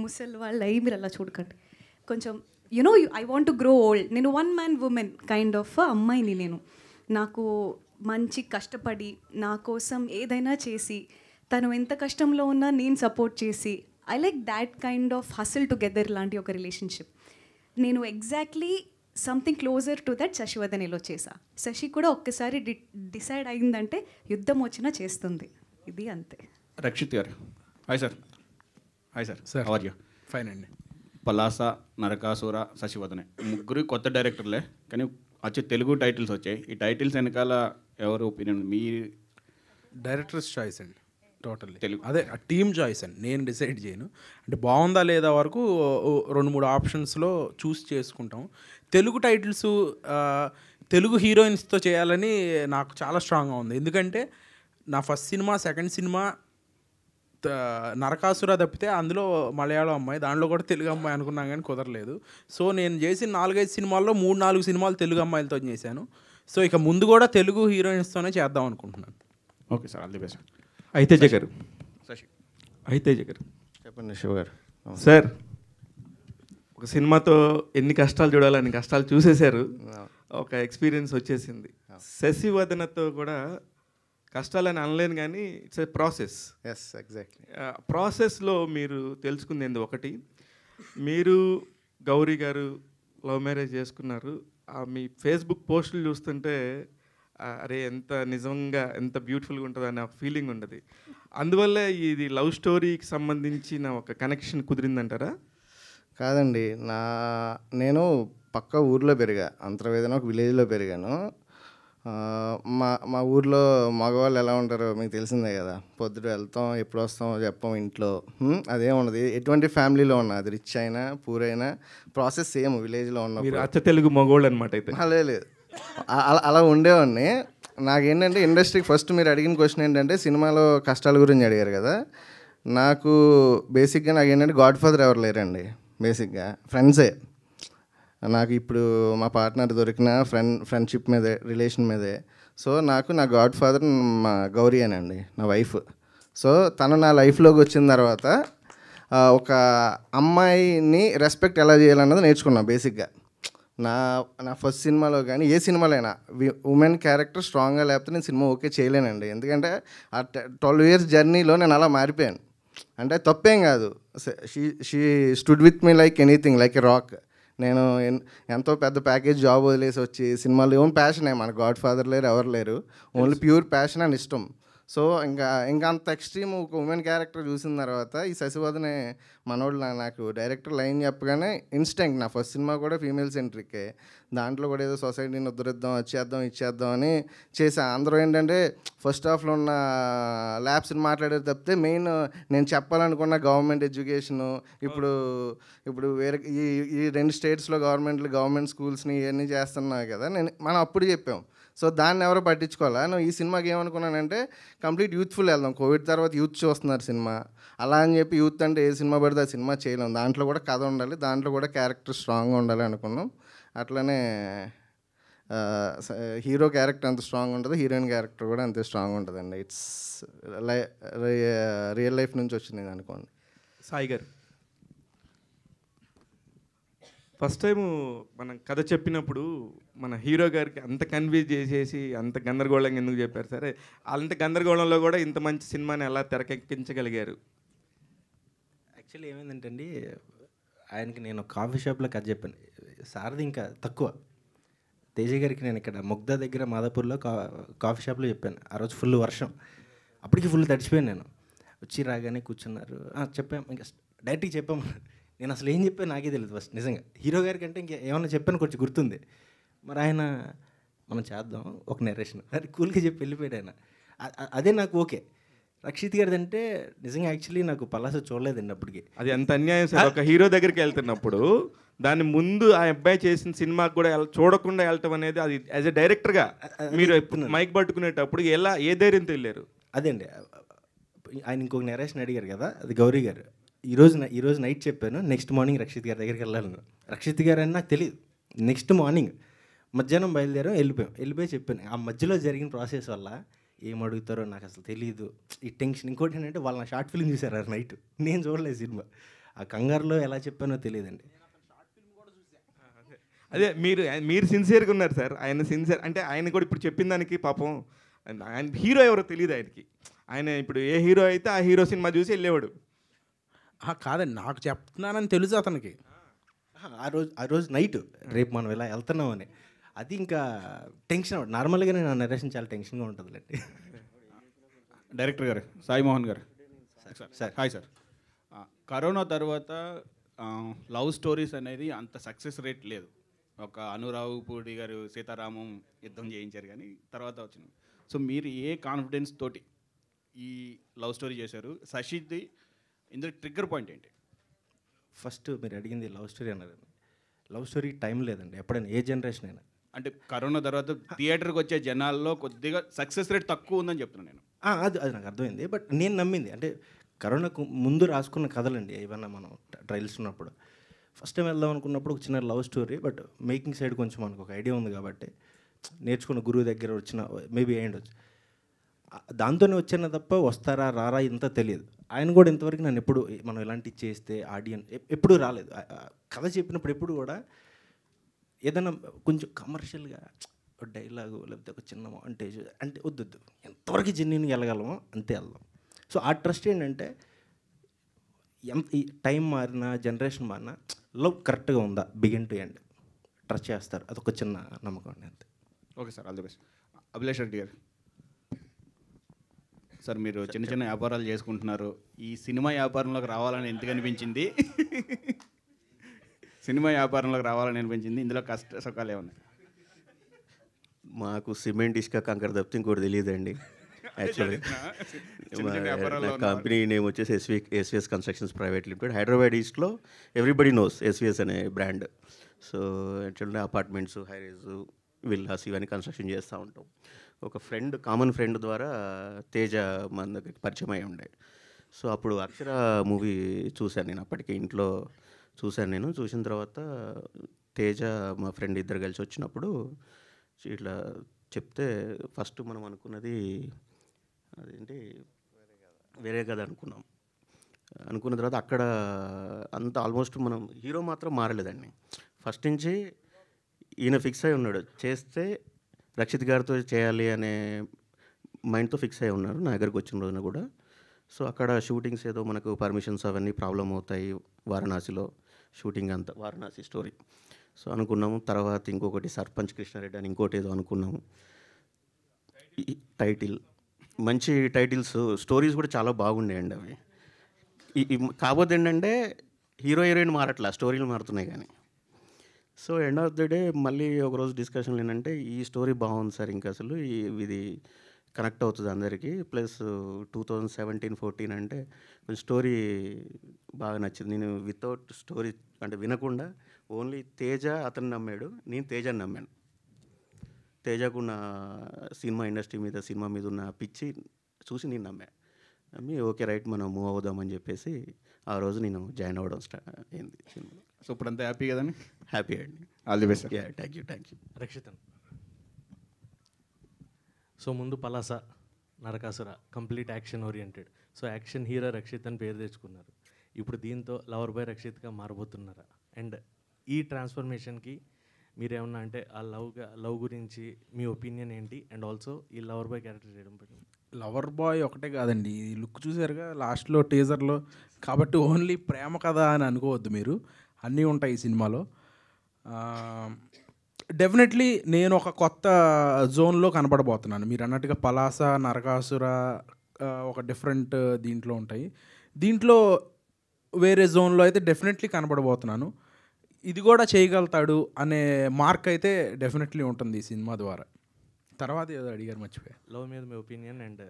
ముసలి వాళ్ళ అయ్యి మీరు అలా చూడకండి, కొంచెం you know I want to grow old. నేను 1 man woman కైండ్ ఆఫ్ అమ్మాయిని. నేను నాకు మంచి కష్టపడి నా కోసం ఏదైనా చేసి, తను ఎంత కష్టంలో ఉన్నా నేను సపోర్ట్ చేసి, I like that kind of hustle together లాంటి ఒక రిలేషన్షిప్. నేను exactly something closer to that శశివదనేలో చేశా. శశి కూడా ఒక్కసారి డిసైడ్ అయిందంటే యుద్ధం వచ్చినా చేస్తుంది. ఇది అంతే. Rakshit garu, hi sir. Hi sir. Sir how are you? Fine అండి. పలాస, నరకాసుర, శశివదనే ముగ్గురు కొత్త డైరెక్టర్లే, కానీ వచ్చే తెలుగు టైటిల్స్ వచ్చాయి. ఈ టైటిల్స్ వెనకాల ఎవరు ఒపీనియన్? మీ డైరెక్టర్స్ చాయిస్ అండి, టోటల్లీ తెలుగు. అదే టీమ్ చాయిస్ అండి, నేను డిసైడ్ చేయను. అంటే బాగుందా లేదా వరకు 2-3 ఆప్షన్స్లో చూస్ చేసుకుంటాం. తెలుగు టైటిల్స్ తెలుగు హీరోయిన్స్తో చేయాలని నాకు చాలా స్ట్రాంగ్గా ఉంది. ఎందుకంటే నా first cinema, second cinema Narakasura తప్పితే అందులో మలయాళం అమ్మాయి, దాంట్లో కూడా తెలుగు అమ్మాయి అనుకున్నాం కానీ కుదరలేదు. సో నేను చేసిన 4-5 సినిమాల్లో 3-4 సినిమాలు తెలుగు అమ్మాయిలతో చేశాను. సో ఇక ముందు కూడా తెలుగు హీరోయిన్స్తోనే చేద్దాం అనుకుంటున్నాను. Okay sir, all the best. Aiteja garu. Sashi. అయితేజ గారు చెప్పండి శివ గారు. సార్, ఒక సినిమాతో ఎన్ని కష్టాలు చూడాలని కష్టాలు చూసేశారు, ఒక ఎక్స్పీరియన్స్ వచ్చేసింది. శశివదనతో కూడా కష్టాలని అనలేను కానీ it's a process. Yes, exactly. ప్రాసెస్లో మీరు తెలుసుకుంది ఒకటి, మీరు గౌరీ గారు లవ్ మ్యారేజ్ చేసుకున్నారు. మీ ఫేస్బుక్ పోస్టులు చూస్తుంటే అరే ఎంత నిజంగా ఎంత బ్యూటిఫుల్గా ఉంటుంది అనే ఒక ఫీలింగ్ ఉండదు. అందువల్ల ఇది లవ్ స్టోరీకి సంబంధించిన ఒక కనెక్షన్ కుదిరిందంటారా? కాదండి, నేను పక్క ఊర్లో పెరిగా, అంతర్వేదన ఒక విలేజ్లో పెరిగాను. మా ఊర్లో మగవాళ్ళు ఎలా ఉంటారో మీకు తెలిసిందే కదా. పొద్దుట వెళ్తాం, ఎప్పుడు వస్తామో చెప్పాం ఇంట్లో, అదే ఉండదు. ఎటువంటి ఫ్యామిలీలో ఉన్నా, అది రిచ్ అయినా పూర్ అయినా ప్రాసెస్ సేమ్ విలేజ్లో ఉన్నప్పుడు. అచ్చ తెలుగు మగవాళ్ళు అనమాట అయితే? లేదు, అలా ఉండేవాడిని. నాకేంటంటే ఇండస్ట్రీకి ఫస్ట్ మీరు అడిగిన క్వశ్చన్ ఏంటంటే సినిమాలో కష్టాల గురించి అడిగారు కదా. నాకు బేసిక్గా నాకు ఏంటంటే గాడ్ ఫాదర్ ఎవరు లేరండి. బేసిక్గా ఫ్రెండ్సే నాకు. ఇప్పుడు మా పార్ట్నర్ దొరికిన ఫ్రెండ్షిప్ మీదే, రిలేషన్ మీదే. సో నాకు నా గాడ్ ఫాదర్ మా గౌరీ అనండి, నా వైఫ్. సో తను నా లైఫ్లోకి వచ్చిన తర్వాత ఒక అమ్మాయిని రెస్పెక్ట్ ఎలా చేయాలన్నది నేర్చుకున్నా బేసిక్గా. నా ఫస్ట్ సినిమాలో కానీ ఏ సినిమాలైనా ఉమెన్ క్యారెక్టర్ స్ట్రాంగ్గా లేకపోతే నేను సినిమా ఓకే చేయలేనండి. ఎందుకంటే ఆ 12 years జర్నీలో నేను అలా మారిపోయాను. అంటే తప్పేం కాదు, she stood with me like anything, like a rock. నేను ఎంతో పెద్ద ప్యాకేజ్ జాబ్ వదిలేసి వచ్చి సినిమాలు ఓన్ ప్యాషనే, మన గాడ్ ఫాదర్ లేరు, ఎవరు లేరు, ఓన్లీ ప్యూర్ ప్యాషన్ అని ఇష్టం. సో ఇంకా అంత ఎక్స్ట్రీమ్ ఒక ఉమెన్ క్యారెక్టర్ చూసిన తర్వాత ఈ శశివదనే మనోళ్ళు నాకు డైరెక్టర్ లైన్ చెప్పగానే ఇన్స్టెంట్. నా ఫస్ట్ సినిమా కూడా ఫీమేల్ సెంట్రికే, దాంట్లో కూడా ఏదో సొసైటీని ఉద్ధరిద్దాం, ఇచ్చేద్దాం అని చేసా. అందరూ ఏంటంటే ఫస్ట్ హాఫ్లో ఉన్న ల్యాబ్స్ని మాట్లాడేది తప్పితే మెయిన్ నేను చెప్పాలనుకున్న గవర్నమెంట్ ఎడ్యుకేషను, ఇప్పుడు వేరే ఈ 2 స్టేట్స్లో గవర్నమెంట్ స్కూల్స్ని ఇవన్నీ చేస్తున్నాయి కదా, మనం అప్పుడు చెప్పాం. సో దాన్ని ఎవరో పట్టించుకోవాలా. నువ్వు ఈ సినిమాకి ఏమనుకున్నానంటే కంప్లీట్ యూత్ఫుల్ వెళ్దాం, కోవిడ్ తర్వాత యూత్ చూస్తున్నారు సినిమా, అలా అని చెప్పి యూత్ అంటే ఏ సినిమా పడితే ఆ సినిమా చేయలేం. దాంట్లో కూడా కథ ఉండాలి, దాంట్లో కూడా క్యారెక్టర్ స్ట్రాంగ్గా ఉండాలి అనుకున్నాం. అట్లనే హీరో క్యారెక్టర్ ఎంత స్ట్రాంగ్ ఉంటుంది, హీరోయిన్ క్యారెక్టర్ కూడా అంతే స్ట్రాంగ్ ఉంటుందండి. ఇట్స్ రియల్ లైఫ్ నుంచి వచ్చింది అనుకోండి. సాయి గారు, ఫస్ట్ టైము మనం కథ చెప్పినప్పుడు మన హీరో గారికి అంత కన్విన్స్ చేసేసి అంత గందరగోళంగా ఎందుకు చెప్పారు? సరే, అంత గందరగోళంలో కూడా ఇంత మంచి సినిమాని ఎలా తెరకెక్కించగలిగారు? యాక్చువల్లీ ఏమైందంటే అండి, ఆయనకి నేను కాఫీ షాప్లో కథ చెప్పాను. సార్ది ఇంకా తక్కువ. తేజ గారికి నేను ఇక్కడ ముగ్ధా దగ్గర మాదాపూర్లో కాఫీ షాప్లో చెప్పాను. ఆ రోజు ఫుల్ వర్షం, అప్పటికి ఫుల్ తడిచిపోయాను. నేను వచ్చి రాగానే కూర్చున్నారు, చెప్పాము, ఇంకా డైరెక్ట్గా చెప్పాము. నేను అసలు ఏం చెప్పాను నాకే తెలియదు ఫస్ట్. నిజంగా హీరో గారికి అంటే ఇంకా ఏమన్నా చెప్పాను కొంచెం గుర్తుంది. మరి ఆయన మనం చేద్దాం ఒక నెరేషన్ అది కూల్గా చెప్పి వెళ్ళిపోయాడు ఆయన. అదే నాకు ఓకే. రక్షిత్ గారిది అంటే నిజంగా యాక్చువల్లీ నాకు పలాస చూడలేదండి అప్పటికి. అది ఎంత అన్యాయం సార్. ఒక హీరో దగ్గరికి వెళ్తున్నప్పుడు దాని ముందు ఆ అబ్బాయి చేసిన సినిమాకి కూడా చూడకుండా వెళ్ళటం అనేది, అది యాజ్ ఎ డైరెక్టర్గా మీరు మైక్ పట్టుకునేటప్పుడు ఏ ధైర్యంతో వెళ్ళారు? అదే అండి, ఆయన ఇంకొక నరేషన్ అడిగారు కదా, అది గౌరీ గారు. ఈరోజు నైట్ చెప్పాను, నెక్స్ట్ మార్నింగ్ రక్షిత్ గారి దగ్గరికి వెళ్ళాను. రక్షిత్ గారు అని నాకు తెలియదు. నెక్స్ట్ మార్నింగ్ మధ్యాహ్నం బయలుదేరాం, వెళ్ళిపోయి చెప్పాను. ఆ మధ్యలో జరిగిన ప్రాసెస్ వల్ల ఏం అడుగుతారో నాకు అసలు తెలియదు, ఈ టెన్షన్. ఇంకోటి ఏంటంటే వాళ్ళు నా షార్ట్ ఫిల్మ్ చూసారు నైట్, నేను చూడలేదు సినిమా. ఆ కంగారులో ఎలా చెప్పానో తెలియదండి. అదే మీరు సిన్సియర్గా ఉన్నారు సార్. ఆయన సిన్సియర్ అంటే ఆయన కూడా ఇప్పుడు చెప్పిన దానికి పాపం ఆయన హీరో ఎవరో తెలియదు ఆయనకి. ఆయన ఇప్పుడు ఏ హీరో అయితే ఆ హీరో సినిమా చూసి వెళ్ళేవాడు. కాదండి, నాకు చెప్తున్నానని తెలుసు అతనికి. ఆ రోజు నైట్ రేపు మనం ఇలా వెళ్తున్నామని, అది ఇంకా టెన్షన్. నార్మల్గానే నా నరేషన్ చాలా టెన్షన్గా ఉంటుందిలేండి. డైరెక్టర్ గారు సాయి మోహన్ గారు సార్. Hi sir. కరోనా తర్వాత లవ్ స్టోరీస్ అనేది అంత సక్సెస్ రేట్ లేదు. ఒక అనురావు పూడి గారు సీతారామం యుద్ధం చేయించారు, కానీ తర్వాత వచ్చింది. సో మీరు ఏ కాన్ఫిడెన్స్ తోటి ఈ లవ్ స్టోరీ చేశారు? శశిది ఇందులో ట్రిగ్గర్ పాయింట్ ఏంటి? ఫస్ట్ మీరు అడిగింది లవ్ స్టోరీ అన్నారు. లవ్ స్టోరీ టైం లేదండి ఎప్పుడైనా, ఏ జనరేషన్ అయినా. అంటే కరోనా తర్వాత థియేటర్కి వచ్చే జనాల్లో కొద్దిగా సక్సెస్ రేట్ తక్కువ ఉందని చెప్తున్నాను నేను. అది నాకు అర్థమైంది. బట్ నేను నమ్మింది అంటే కరోనాకు ముందు రాసుకున్న కథలండి ఏమన్నా. మనం ట్రయల్స్ ఉన్నప్పుడు ఫస్ట్ టైం వెళ్దాం అనుకున్నప్పుడు ఒక చిన్న love story, but making side కొంచెం మనకు ఒక ఐడియా ఉంది కాబట్టి నేర్చుకున్న గురువు దగ్గర వచ్చిన మేబీ అయ్యిండొచ్చు. దాంతోనే వచ్చాను తప్ప వస్తారా రారా ఇంత తెలియదు. ఆయన కూడా ఇంతవరకు నన్ను ఎప్పుడు మనం ఇలాంటివి చేస్తే ఆడియన్స్ ఎప్పుడూ రాలేదు. కథ చెప్పినప్పుడు ఎప్పుడు కూడా ఏదైనా కొంచెం కమర్షియల్గా డైలాగు లేకపోతే ఒక చిన్న మాంటేజ్ అంటే వద్దు, ఎంతవరకు జెన్యున్గా వెళ్ళగలమో అంతే వెళ్దాం. సో ఆ ట్రస్ట్ ఏంటంటే ఈ టైం మారినా జనరేషన్ మారినా లవ్ కరెక్ట్గా ఉందా బిగిన్ టు ఎండ్ ట్రస్ట్ చేస్తారు. అదొక చిన్న నమ్మకం అండి, అంతే. Okay sir, all the best. Abhilash Reddy గారు సార్, మీరు చిన్న చిన్న వ్యాపారాలు చేసుకుంటున్నారు. ఈ సినిమా వ్యాపారంలోకి రావాలని ఎందుకు అనిపించింది? సినిమా వ్యాపారంలోకి రావాలని అనిపించింది, ఇందులో కష్ట సుఖాలు ఏమన్నాయి? మాకు సిమెంట్ ఇసుక కంకర తప్పితే ఇంకోటి తెలియదండి. యాక్చువల్లీ కంపెనీ నేమ్ వచ్చేసి SVS constructions private limited, Hyderabad ఈస్ట్లో. ఎవ్రీబడి నోస్ ఎస్విఎస్ అనే brand. So actually apartments, high rise, villas ఇవన్నీ కన్స్ట్రక్షన్ చేస్తూ ఉంటాం. ఒక కామన్ ఫ్రెండ్ ద్వారా తేజ మన దగ్గరికి పరిచయం అయి ఉండే. సో అప్పుడు అక్షర మూవీ చూశాను నేను, అప్పటికే ఇంట్లో చూశాను నేను. చూసిన తర్వాత తేజ మా ఫ్రెండ్ ఇద్దరు కలిసి వచ్చినప్పుడు ఇట్లా చెప్తే ఫస్ట్ మనం అనుకున్నది అదేంటి వేరే కదా అనుకున్న తర్వాత అక్కడ అంత ఆల్మోస్ట్ మనం హీరో మాత్రం మారలేదండి. ఫస్ట్ నుంచి ఈయన ఫిక్స్ అయి ఉన్నాడు, చేస్తే రక్షిత్ గారితో చేయాలి అనే మైండ్తో ఫిక్స్ అయి ఉన్నారు నా దగ్గరికి వచ్చిన రోజున కూడా. సో అక్కడ షూటింగ్స్ ఏదో మనకు పర్మిషన్స్ అవన్నీ ప్రాబ్లం అవుతాయి, వారణాసిలో షూటింగ్ అంతా వారణాసి స్టోరీ. సో అనుకున్నాము. తర్వాత ఇంకొకటి సర్పంచ్ కృష్ణారెడ్డి అని ఇంకోటి ఏదో అనుకున్నాము. టైటిల్ మంచి టైటిల్స్, స్టోరీస్ కూడా చాలా బాగుండేయండి అవి. కాకపోతే ఏంటంటే హీరో హీరోయిన్ మారట్లా, స్టోరీలు మారుతున్నాయి కానీ. So end of the day మళ్ళీ ఒకరోజు డిస్కషన్లు ఏంటంటే ఈ స్టోరీ బాగుంది సార్, ఇంకా అసలు ఇది కనెక్ట్ అవుతుంది అందరికీ. ప్లస్ 2017-14 అంటే కొంచెం స్టోరీ బాగా నచ్చింది. నేను వితౌట్ స్టోరీ అంటే వినకుండా ఓన్లీ తేజ అతను నమ్మాడు, నేను తేజని నమ్మాను. తేజకున్న సినిమా ఇండస్ట్రీ మీద, సినిమా మీద ఉన్న పిచ్చి చూసి నేను నమ్మి ఓకే రైట్ మనం మూవ్ అవుదామని చెప్పేసి ఆ రోజు నేను జాయిన్ అవ్వడం స్టార్ట్ అయింది సినిమా. సో ఇప్పుడంతా హ్యాపీ కదండి? హ్యాపీ అండి. All the best. Thank you. రక్షితన్. సో ముందు Palasa, Narakasura complete action oriented. So action hero Rakshit అని పేరు తెచ్చుకున్నారు. ఇప్పుడు దీంతో లవర్ బాయ్ రక్షిత్గా మారబోతున్నారా? అండ్ ఈ ట్రాన్స్ఫర్మేషన్కి మీరేమన్నా అంటే ఆ లవ్ గురించి మీ ఒపీనియన్ ఏంటి? అండ్ ఆల్సో ఈ లవర్ బాయ్ క్యారెక్టర్ చేయడం పట్ల. లవర్ బాయ్ ఒకటే కాదండి, ఈ లుక్ చూసారుగా లాస్ట్లో టీజర్లో. కాబట్టి ఓన్లీ ప్రేమ కథ అని అనుకోవద్దు మీరు, అన్నీ ఉంటాయి ఈ సినిమాలో. డెఫినెట్లీ నేను ఒక కొత్త జోన్లో కనపడబోతున్నాను. మీరు అన్నట్టుగా పలాస, నరకాసుర ఒక డిఫరెంట్ దీంట్లో ఉంటాయి. దీంట్లో వేరే జోన్లో అయితే డెఫినెట్లీ కనపడబోతున్నాను. ఇది కూడా చేయగలుగుతాడు అనే మార్క్ అయితే డెఫినెట్లీ ఉంటుంది ఈ సినిమా ద్వారా. తర్వాత ఏదో అడిగారు, మర్చిపోయా. లవ్ మీద మీ opinion and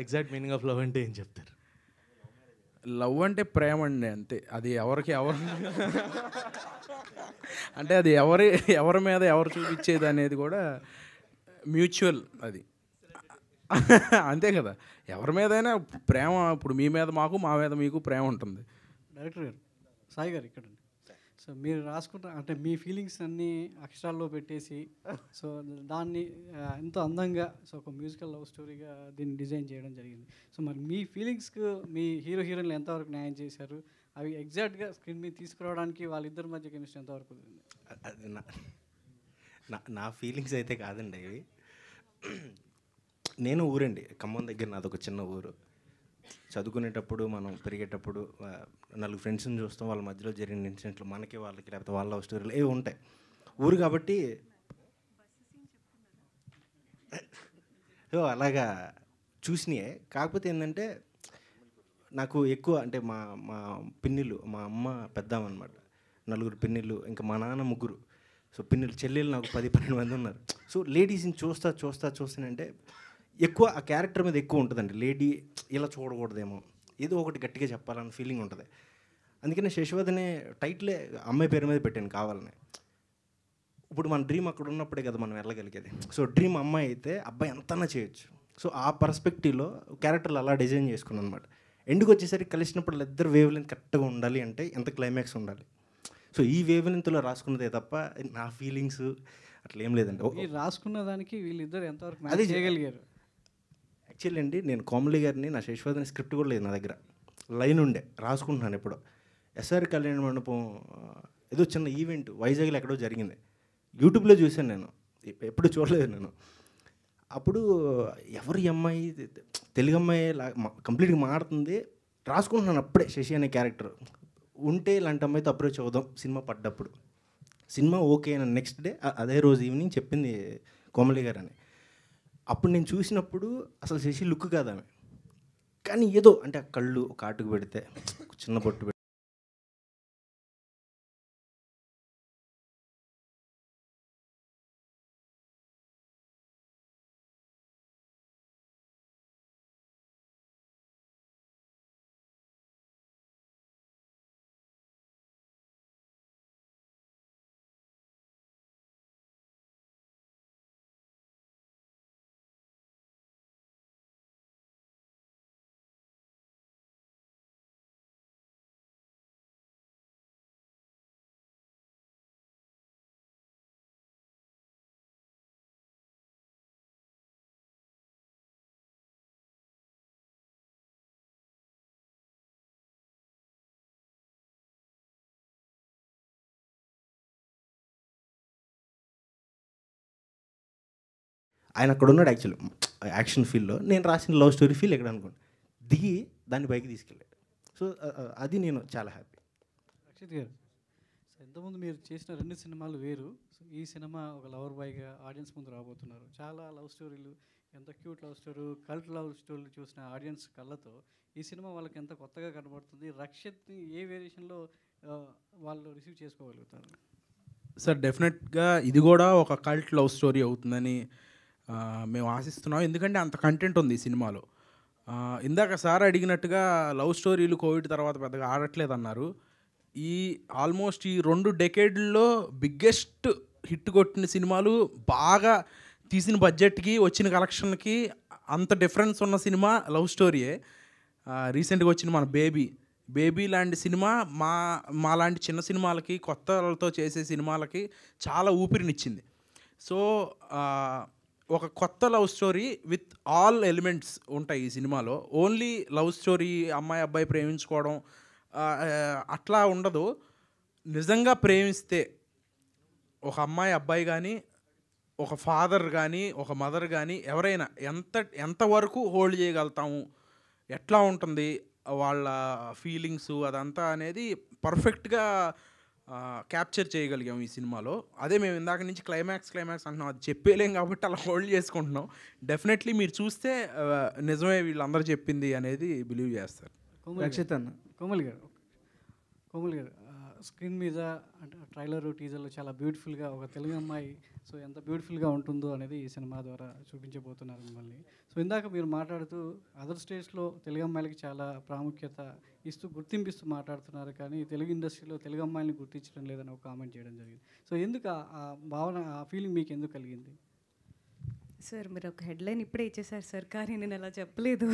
exact meaning of love అంటే ఏం చెప్తారు? లవ్ అంటే ప్రేమ అండి, అంతే. అది ఎవరు అంటే అది ఎవరి మీద ఎవరు చూపించేది అనేది కూడా మ్యూచువల్. అది అంతే కదా, ఎవరి మీదైనా ప్రేమ, ఇప్పుడు మీ మీద మాకు, మా మీద మీకు ప్రేమ ఉంటుంది. డైరెక్టర్ గారు, సాయి గారు ఇక్కడ సో మీరు రాసుకుంటారు అంటే మీ ఫీలింగ్స్ అన్నీ అక్షరాల్లో పెట్టేసి సో దాన్ని ఎంతో అందంగా సో ఒక మ్యూజికల్ లవ్ స్టోరీగా దీన్ని డిజైన్ చేయడం జరిగింది. సో మరి మీ ఫీలింగ్స్కి మీ హీరోయిన్లు ఎంతవరకు న్యాయం చేశారు? అవి ఎగ్జాక్ట్గా స్క్రీన్ మీద తీసుకురావడానికి వాళ్ళిద్దరి మధ్య కెమిస్ట్రీ ఎంతవరకు ఉంది? అది నా ఫీలింగ్స్ అయితే కాదండి అవి. నేను ఊరండి, ఖమ్మం దగ్గర నాదొక చిన్న ఊరు. చదువుకునేటప్పుడు మనం పెరిగేటప్పుడు నలుగురు ఫ్రెండ్స్ని చూస్తాం, వాళ్ళ మధ్యలో జరిగిన ఇన్సిడెంట్లు మనకి వాళ్ళకి లేకపోతే వాళ్ళ లవ్ స్టోరీలు ఏవి ఉంటాయి. ఊరు కాబట్టి సో అలాగా చూసినాయే. కాకపోతే ఏంటంటే నాకు ఎక్కువ అంటే మా మా పిన్నిలు, మా అమ్మ పెద్దామ అనమాట, నలుగురు పిన్నిళ్ళు, ఇంకా మా నాన్న ముగ్గురు. సో పిన్నిలు చెల్లెళ్ళు నాకు 10-12 మంది ఉన్నారు. సో లేడీస్ని చూస్తానంటే ఎక్కువ ఆ క్యారెక్టర్ మీద ఎక్కువ ఉంటుందండి. లేడీ ఇలా చూడకూడదేమో, ఏదో ఒకటి గట్టిగా చెప్పాలన్న ఫీలింగ్ ఉంటుంది. అందుకనే శశివదనే టైటిలే అమ్మాయి పేరు మీద పెట్టాను కావాలని. ఇప్పుడు మన డ్రీమ్ అక్కడ ఉన్నప్పుడే కదా మనం వెళ్ళగలిగేది. సో డ్రీమ్ అమ్మాయి అయితే అబ్బాయి ఎంతనా చేయొచ్చు. సో ఆ పర్స్పెక్టివ్లో క్యారెక్టర్లు అలా డిజైన్ చేసుకున్నాను అనమాట. ఎండుకు వచ్చేసరికి కలిసినప్పుడు ఇద్దరు వేవ్ లెంత్ కరెక్ట్గా ఉండాలి అంటే ఎంత క్లైమాక్స్ ఉండాలి. సో ఈ వేవ్ లెంత్లో రాసుకున్నదే తప్ప నా ఫీలింగ్స్ అట్లా ఏం లేదండి. మీరు రాసుకున్న దానికి వీళ్ళిద్దరు ఎంతవరకు మ్యాచ్ చేయగలిగారు? యాక్చువల్లీ అండి నేను కోమలి గారిని, నా శశివదన స్క్రిప్ట్ కూడా లేదు నా దగ్గర, లైన్ ఉండే రాసుకుంటున్నాను. ఎప్పుడో ఎస్ఆర్ కళ్యాణ మండపం ఏదో చిన్న ఈవెంట్ వైజాగ్లో ఎక్కడో జరిగింది, యూట్యూబ్లో చూశాను నేను, ఎప్పుడు చూడలేదు నేను. అప్పుడు ఎవరి అమ్మాయి, తెలుగు అమ్మాయి కంప్లీట్గా మారుతుంది, రాసుకుంటున్నాను అప్పుడే శశి అనే క్యారెక్టర్ ఉంటే ఇలాంటి అమ్మాయితో అప్రోచ్ అవుదాం సినిమా పడ్డప్పుడు. సినిమా ఓకే అని నెక్స్ట్ డే అదే రోజు ఈవినింగ్ చెప్పింది కోమలి గారు అని. అప్పుడు నేను చూసినప్పుడు అసలు శశి లుక్ కాదు ఆమె, కానీ ఏదో అంటే ఆ కళ్ళు ఒక ఆటుకు పెడితే చిన్న బొట్టు పెడితే ఆయన అక్కడ ఉన్నాడు. యాక్చువల్లీ యాక్షన్ ఫీల్డ్లో నేను రాసిన లవ్ స్టోరీ ఫీల్ ఎక్కడ అనుకోండి దిగి దాన్ని పైకి తీసుకెళ్ళాడు. సో అది నేను చాలా హ్యాపీ. రక్షిత్ గారు, సో ఇంతకుముందు మీరు చేసిన 2 సినిమాలు వేరు. సో ఈ సినిమా ఒక లవర్ బాయ్గా ఆడియన్స్ ముందు రాబోతున్నారు. చాలా లవ్ స్టోరీలు, ఎంత cute love story, cult love స్టోరీలు చూసిన ఆడియన్స్ కళ్ళతో ఈ సినిమా వాళ్ళకి ఎంత కొత్తగా కనబడుతుంది? రక్షిత్ని ఏ వేరియేషన్లో వాళ్ళు రిసీవ్ చేసుకోగలుగుతారు? సార్ డెఫినెట్గా ఇది కూడా ఒక కల్ట్ లవ్ స్టోరీ అవుతుందని మేము ఆశిస్తున్నాం. ఎందుకంటే అంత కంటెంట్ ఉంది ఈ సినిమాలో. ఇందాక సార్ అడిగినట్టుగా లవ్ స్టోరీలు కోవిడ్ తర్వాత పెద్దగా ఆడట్లేదు అన్నారు. ఈ ఆల్మోస్ట్ ఈ 2 డెకేడ్లో బిగ్గెస్ట్ హిట్ కొట్టిన సినిమాలు, బాగా తీసిన బడ్జెట్కి వచ్చిన కలెక్షన్కి అంత డిఫరెన్స్ ఉన్న సినిమా లవ్ స్టోరీయే. రీసెంట్గా వచ్చిన మన బేబీ లాంటి సినిమా మా లాంటి చిన్న సినిమాలకి, కొత్త వాళ్ళతో చేసే సినిమాలకి చాలా ఊపిరినిచ్చింది. సో ఒక కొత్త love story with all elements ఉంటాయి ఈ సినిమాలో. ఓన్లీ లవ్ స్టోరీ, అమ్మాయి అబ్బాయి ప్రేమించుకోవడం అట్లా ఉండదు. నిజంగా ప్రేమిస్తే ఒక అమ్మాయి అబ్బాయి కానీ, ఒక ఫాదర్ కానీ, ఒక మదర్ కానీ ఎవరైనా ఎంతవరకు హోల్డ్ చేయగలుగుతాము, ఎట్లా ఉంటుంది వాళ్ళ ఫీలింగ్స్, అదంతా అనేది పర్ఫెక్ట్గా క్యాప్చర్ చేయగలిగాం ఈ సినిమాలో. అదే మేము ఇందాక నుంచి క్లైమాక్స్ అంటున్నాం, అది చెప్పేలేం కాబట్టి అలా హోల్డ్ చేసుకుంటున్నాం. డెఫినెట్లీ మీరు చూస్తే నిజమే వీళ్ళందరూ చెప్పింది అనేది బిలీవ్ చేస్తారు. కోమలి గారు, స్క్రీన్ మీద అంటే ట్రైలర్, టీజర్లో చాలా బ్యూటిఫుల్గా ఒక తెలుగు అమ్మాయి సో ఎంత బ్యూటిఫుల్గా ఉంటుందో అనేది ఈ సినిమా ద్వారా చూపించబోతున్నారు మిమ్మల్ని. సో ఇందాక మీరు మాట్లాడుతూ అదర్ స్టేట్స్లో తెలుగు అమ్మాయిలకి చాలా ప్రాముఖ్యత ఇస్తూ, గుర్తింపిస్తూ మాట్లాడుతున్నారు, కానీ తెలుగు ఇండస్ట్రీలో తెలుగు అమ్మాయిని గుర్తించడం లేదని ఒక కామెంట్ చేయడం జరిగింది. సో ఎందుకు ఆ భావన, ఆ ఫీలింగ్ మీకు ఎందుకు కలిగింది? సార్ మీరు ఒక హెడ్లైన్ ఇప్పుడే ఇచ్చేసారు సార్, కానీ నేను అలా చెప్పలేదు.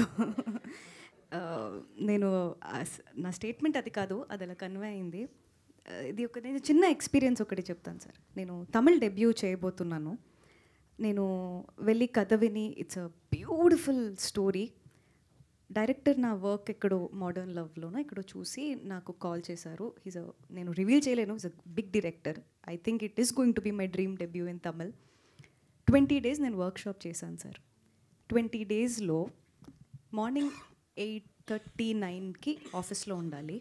నేను నా స్టేట్మెంట్ అది కాదు, అది అలా కన్వే అయింది. ఇది ఒక నేను చిన్న ఎక్స్పీరియన్స్ ఒకటి చెప్తాను సార్. నేను తమిళ్ డెబ్యూ చేయబోతున్నాను. నేను వెళ్ళి కథ విని it's a beautiful story. Director నా వర్క్ ఎక్కడో మోడర్న్ లవ్లోనో ఎక్కడో చూసి నాకు కాల్ చేశారు. నేను రివీల్ చేయలేను, is a big director. I think it is going to be my dream debut in Tamil. 20 days నేను వర్క్షాప్ చేశాను సార్. 20 daysలో మార్నింగ్ 8:39కి ఆఫీస్లో ఉండాలి.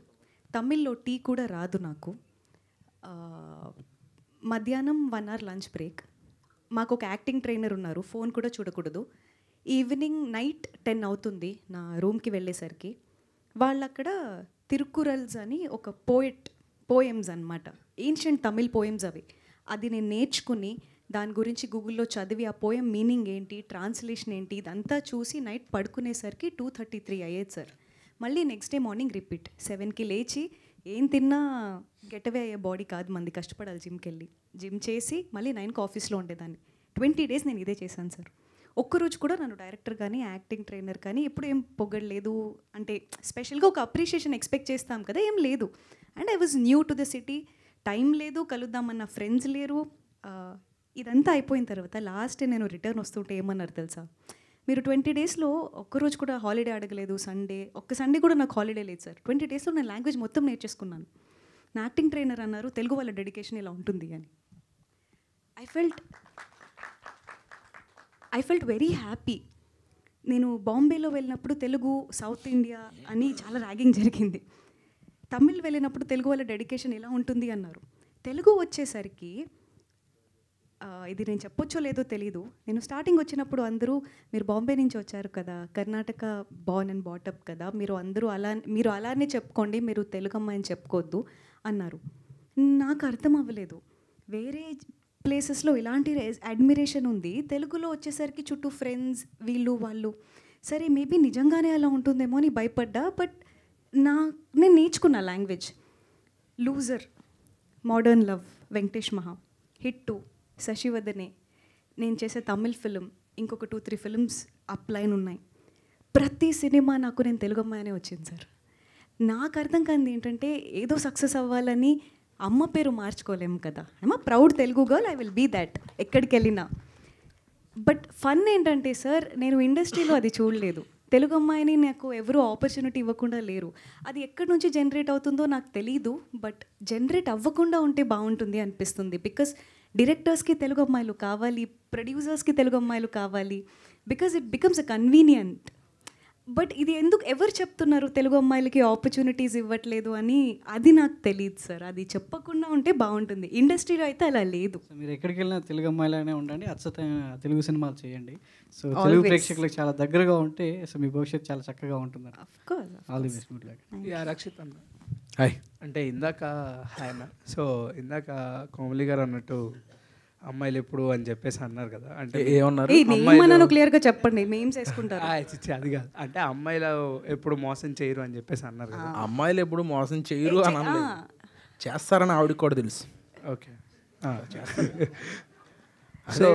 తమిళ్లో టీ కూడా రాదు నాకు. మధ్యాహ్నం 1 hour లంచ్ బ్రేక్. మాకు ఒక యాక్టింగ్ ట్రైనర్ ఉన్నారు, ఫోన్ కూడా చూడకూడదు. ఈవినింగ్ నైట్ 10 అవుతుంది నా రూమ్కి వెళ్ళేసరికి. వాళ్ళు అక్కడ తిరుకురల్స్ అని ఒక పోయమ్స్ అనమాట, ఏన్షియంట్ తమిళ్ పోయమ్స్ అవి. అది నేను నేర్చుకుని దాని గురించి గూగుల్లో చదివి ఆ పోయం మీనింగ్ ఏంటి, ట్రాన్స్లేషన్ ఏంటి, ఇదంతా చూసి నైట్ పడుకునేసరికి 2:33 అయ్యేది సార్. మళ్ళీ నెక్స్ట్ డే మార్నింగ్ రిపీట్. 7కి లేచి ఏం తిన్నా గెటవే అయ్యే బాడీ కాదు మంది, కష్టపడాలి జిమ్కి వెళ్ళి. జిమ్ చేసి మళ్ళీ 9కి ఆఫీస్లో ఉండేదాన్ని. 20 days నేను ఇదే చేశాను సార్. ఒక్కరోజు కూడా నన్ను డైరెక్టర్ కానీ యాక్టింగ్ ట్రైనర్ కానీ ఎప్పుడు ఏం పొగడలేదు. అంటే స్పెషల్గా ఒక అప్రిషియేషన్ ఎక్స్పెక్ట్ చేస్తాం కదా, ఏం లేదు. And I was new to the city, time లేదు, కలుద్దామన్న ఫ్రెండ్స్ లేరు. ఇదంతా అయిపోయిన తర్వాత లాస్ట్ నేను రిటర్న్ వస్తుంటే ఏమన్నారు తెలుసా, మీరు 20 daysలో ఒక్కరోజు కూడా హాలిడే అడగలేదు. ఒక్క సండే కూడా నాకు హాలిడే లేదు సార్. 20 daysలో నేను లాంగ్వేజ్ మొత్తం నేర్చేసుకున్నాను. నా యాక్టింగ్ ట్రైనర్ అన్నారు తెలుగు వాళ్ళ డెడికేషన్ ఇలా ఉంటుంది అని. I felt very happy. నేను బాంబేలో వెళ్ళినప్పుడు తెలుగు సౌత్ ఇండియా అని చాలా ర్యాగింగ్ జరిగింది. తమిళ్ వెళ్ళినప్పుడు తెలుగు వాళ్ళ డెడికేషన్ ఎలా ఉంటుంది అన్నారు. తెలుగు వచ్చేసరికి ఇది నేను చెప్పొచ్చో లేదో తెలీదు. నేను స్టార్టింగ్ వచ్చినప్పుడు అందరూ మీరు బాంబే నుంచి వచ్చారు కదా, కర్ణాటక బార్న్ అండ్ బాటప్ కదా, మీరు అలానే చెప్పుకోండి, మీరు తెలుగు అమ్మాయిని చెప్పుకోవద్దు అన్నారు. నాకు అర్థం అవ్వలేదు. వేరే ప్లేసెస్లో ఇలాంటి అడ్మిరేషన్ ఉంది, తెలుగులో వచ్చేసరికి చుట్టూ ఫ్రెండ్స్ వీళ్ళు వాళ్ళు. సరే మేబీ నిజంగానే అలా ఉంటుందేమో అని భయపడ్డా. బట్ నేను నేర్చుకున్నా language. Loser, modern love, Venkatesh మహా, హిట్ 2, శశివదనే, నేను చేసే తమిళ్ ఫిలిం, ఇంకొక 2-3 ఫిలిమ్స్ అప్లైన్ ఉన్నాయి. ప్రతి సినిమా నాకు నేను తెలుగు అమ్మాయినే వచ్చింది సార్. నాకు అర్థం కాదు ఏంటంటే ఏదో సక్సెస్ అవ్వాలని అమ్మ పేరు మార్చుకోలేము కదా. I'm proud Telugu girl, I will be that ఎక్కడికి వెళ్ళినా. బట్ ఫన్ ఏంటంటే సార్, నేను ఇండస్ట్రీలో అది చూడలేదు. తెలుగు అమ్మాయిని నాకు ఎవరు ఆపర్చునిటీ ఇవ్వకుండా లేరు. అది ఎక్కడి నుంచి జనరేట్ అవుతుందో నాకు తెలీదు. బట్ జనరేట్ అవ్వకుండా ఉంటే బాగుంటుంది అనిపిస్తుంది. బికాస్ డైరెక్టర్స్కి తెలుగు అమ్మాయిలు కావాలి, ప్రొడ్యూసర్స్కి తెలుగు అమ్మాయిలు కావాలి. Because it becomes a convenient. But ఇది ఎవరు చెప్తున్నారు తెలుగు అమ్మాయిలకి ఆపర్చునిటీస్ ఇవ్వట్లేదు అని, అది నాకు తెలియదు సార్. అది చెప్పకుండా ఉంటే బాగుంటుంది. ఇండస్ట్రీలో అయితే అలా లేదు. మీరు ఎక్కడికి వెళ్ళినా తెలుగు అమ్మాయిలానే ఉండండి, అచ్చతైన తెలుగు సినిమాలు చేయండి. సో తెలుగు ప్రేక్షకులకు చాలా దగ్గరగా ఉంటే సో మీ భవిష్యత్తు చాలా చక్కగా ఉంటుంది. All the best. Good luck. Rakshit అన్న హాయ్. అంటే ఇందాక హాయ్ అన్న. సో ఇందాక కోమలి గారు అన్నట్టు అమ్మాయిలు ఎప్పుడు అని చెప్పేసి అన్నారు కదా, అంటే ఏమన్నారు క్లియర్గా చెప్పండి, మేమ్స్ వేసుకుంటారు. అది కాదు, అంటే అమ్మాయిలు ఎప్పుడు మోసం చేయరు అని చెప్పేసి అన్నారు కదా. అమ్మాయిలు ఎప్పుడు మోసం చేయరు అని అనలేదు, చేస్తారని ఆవిడకి కూడా తెలుసు. ఓకే,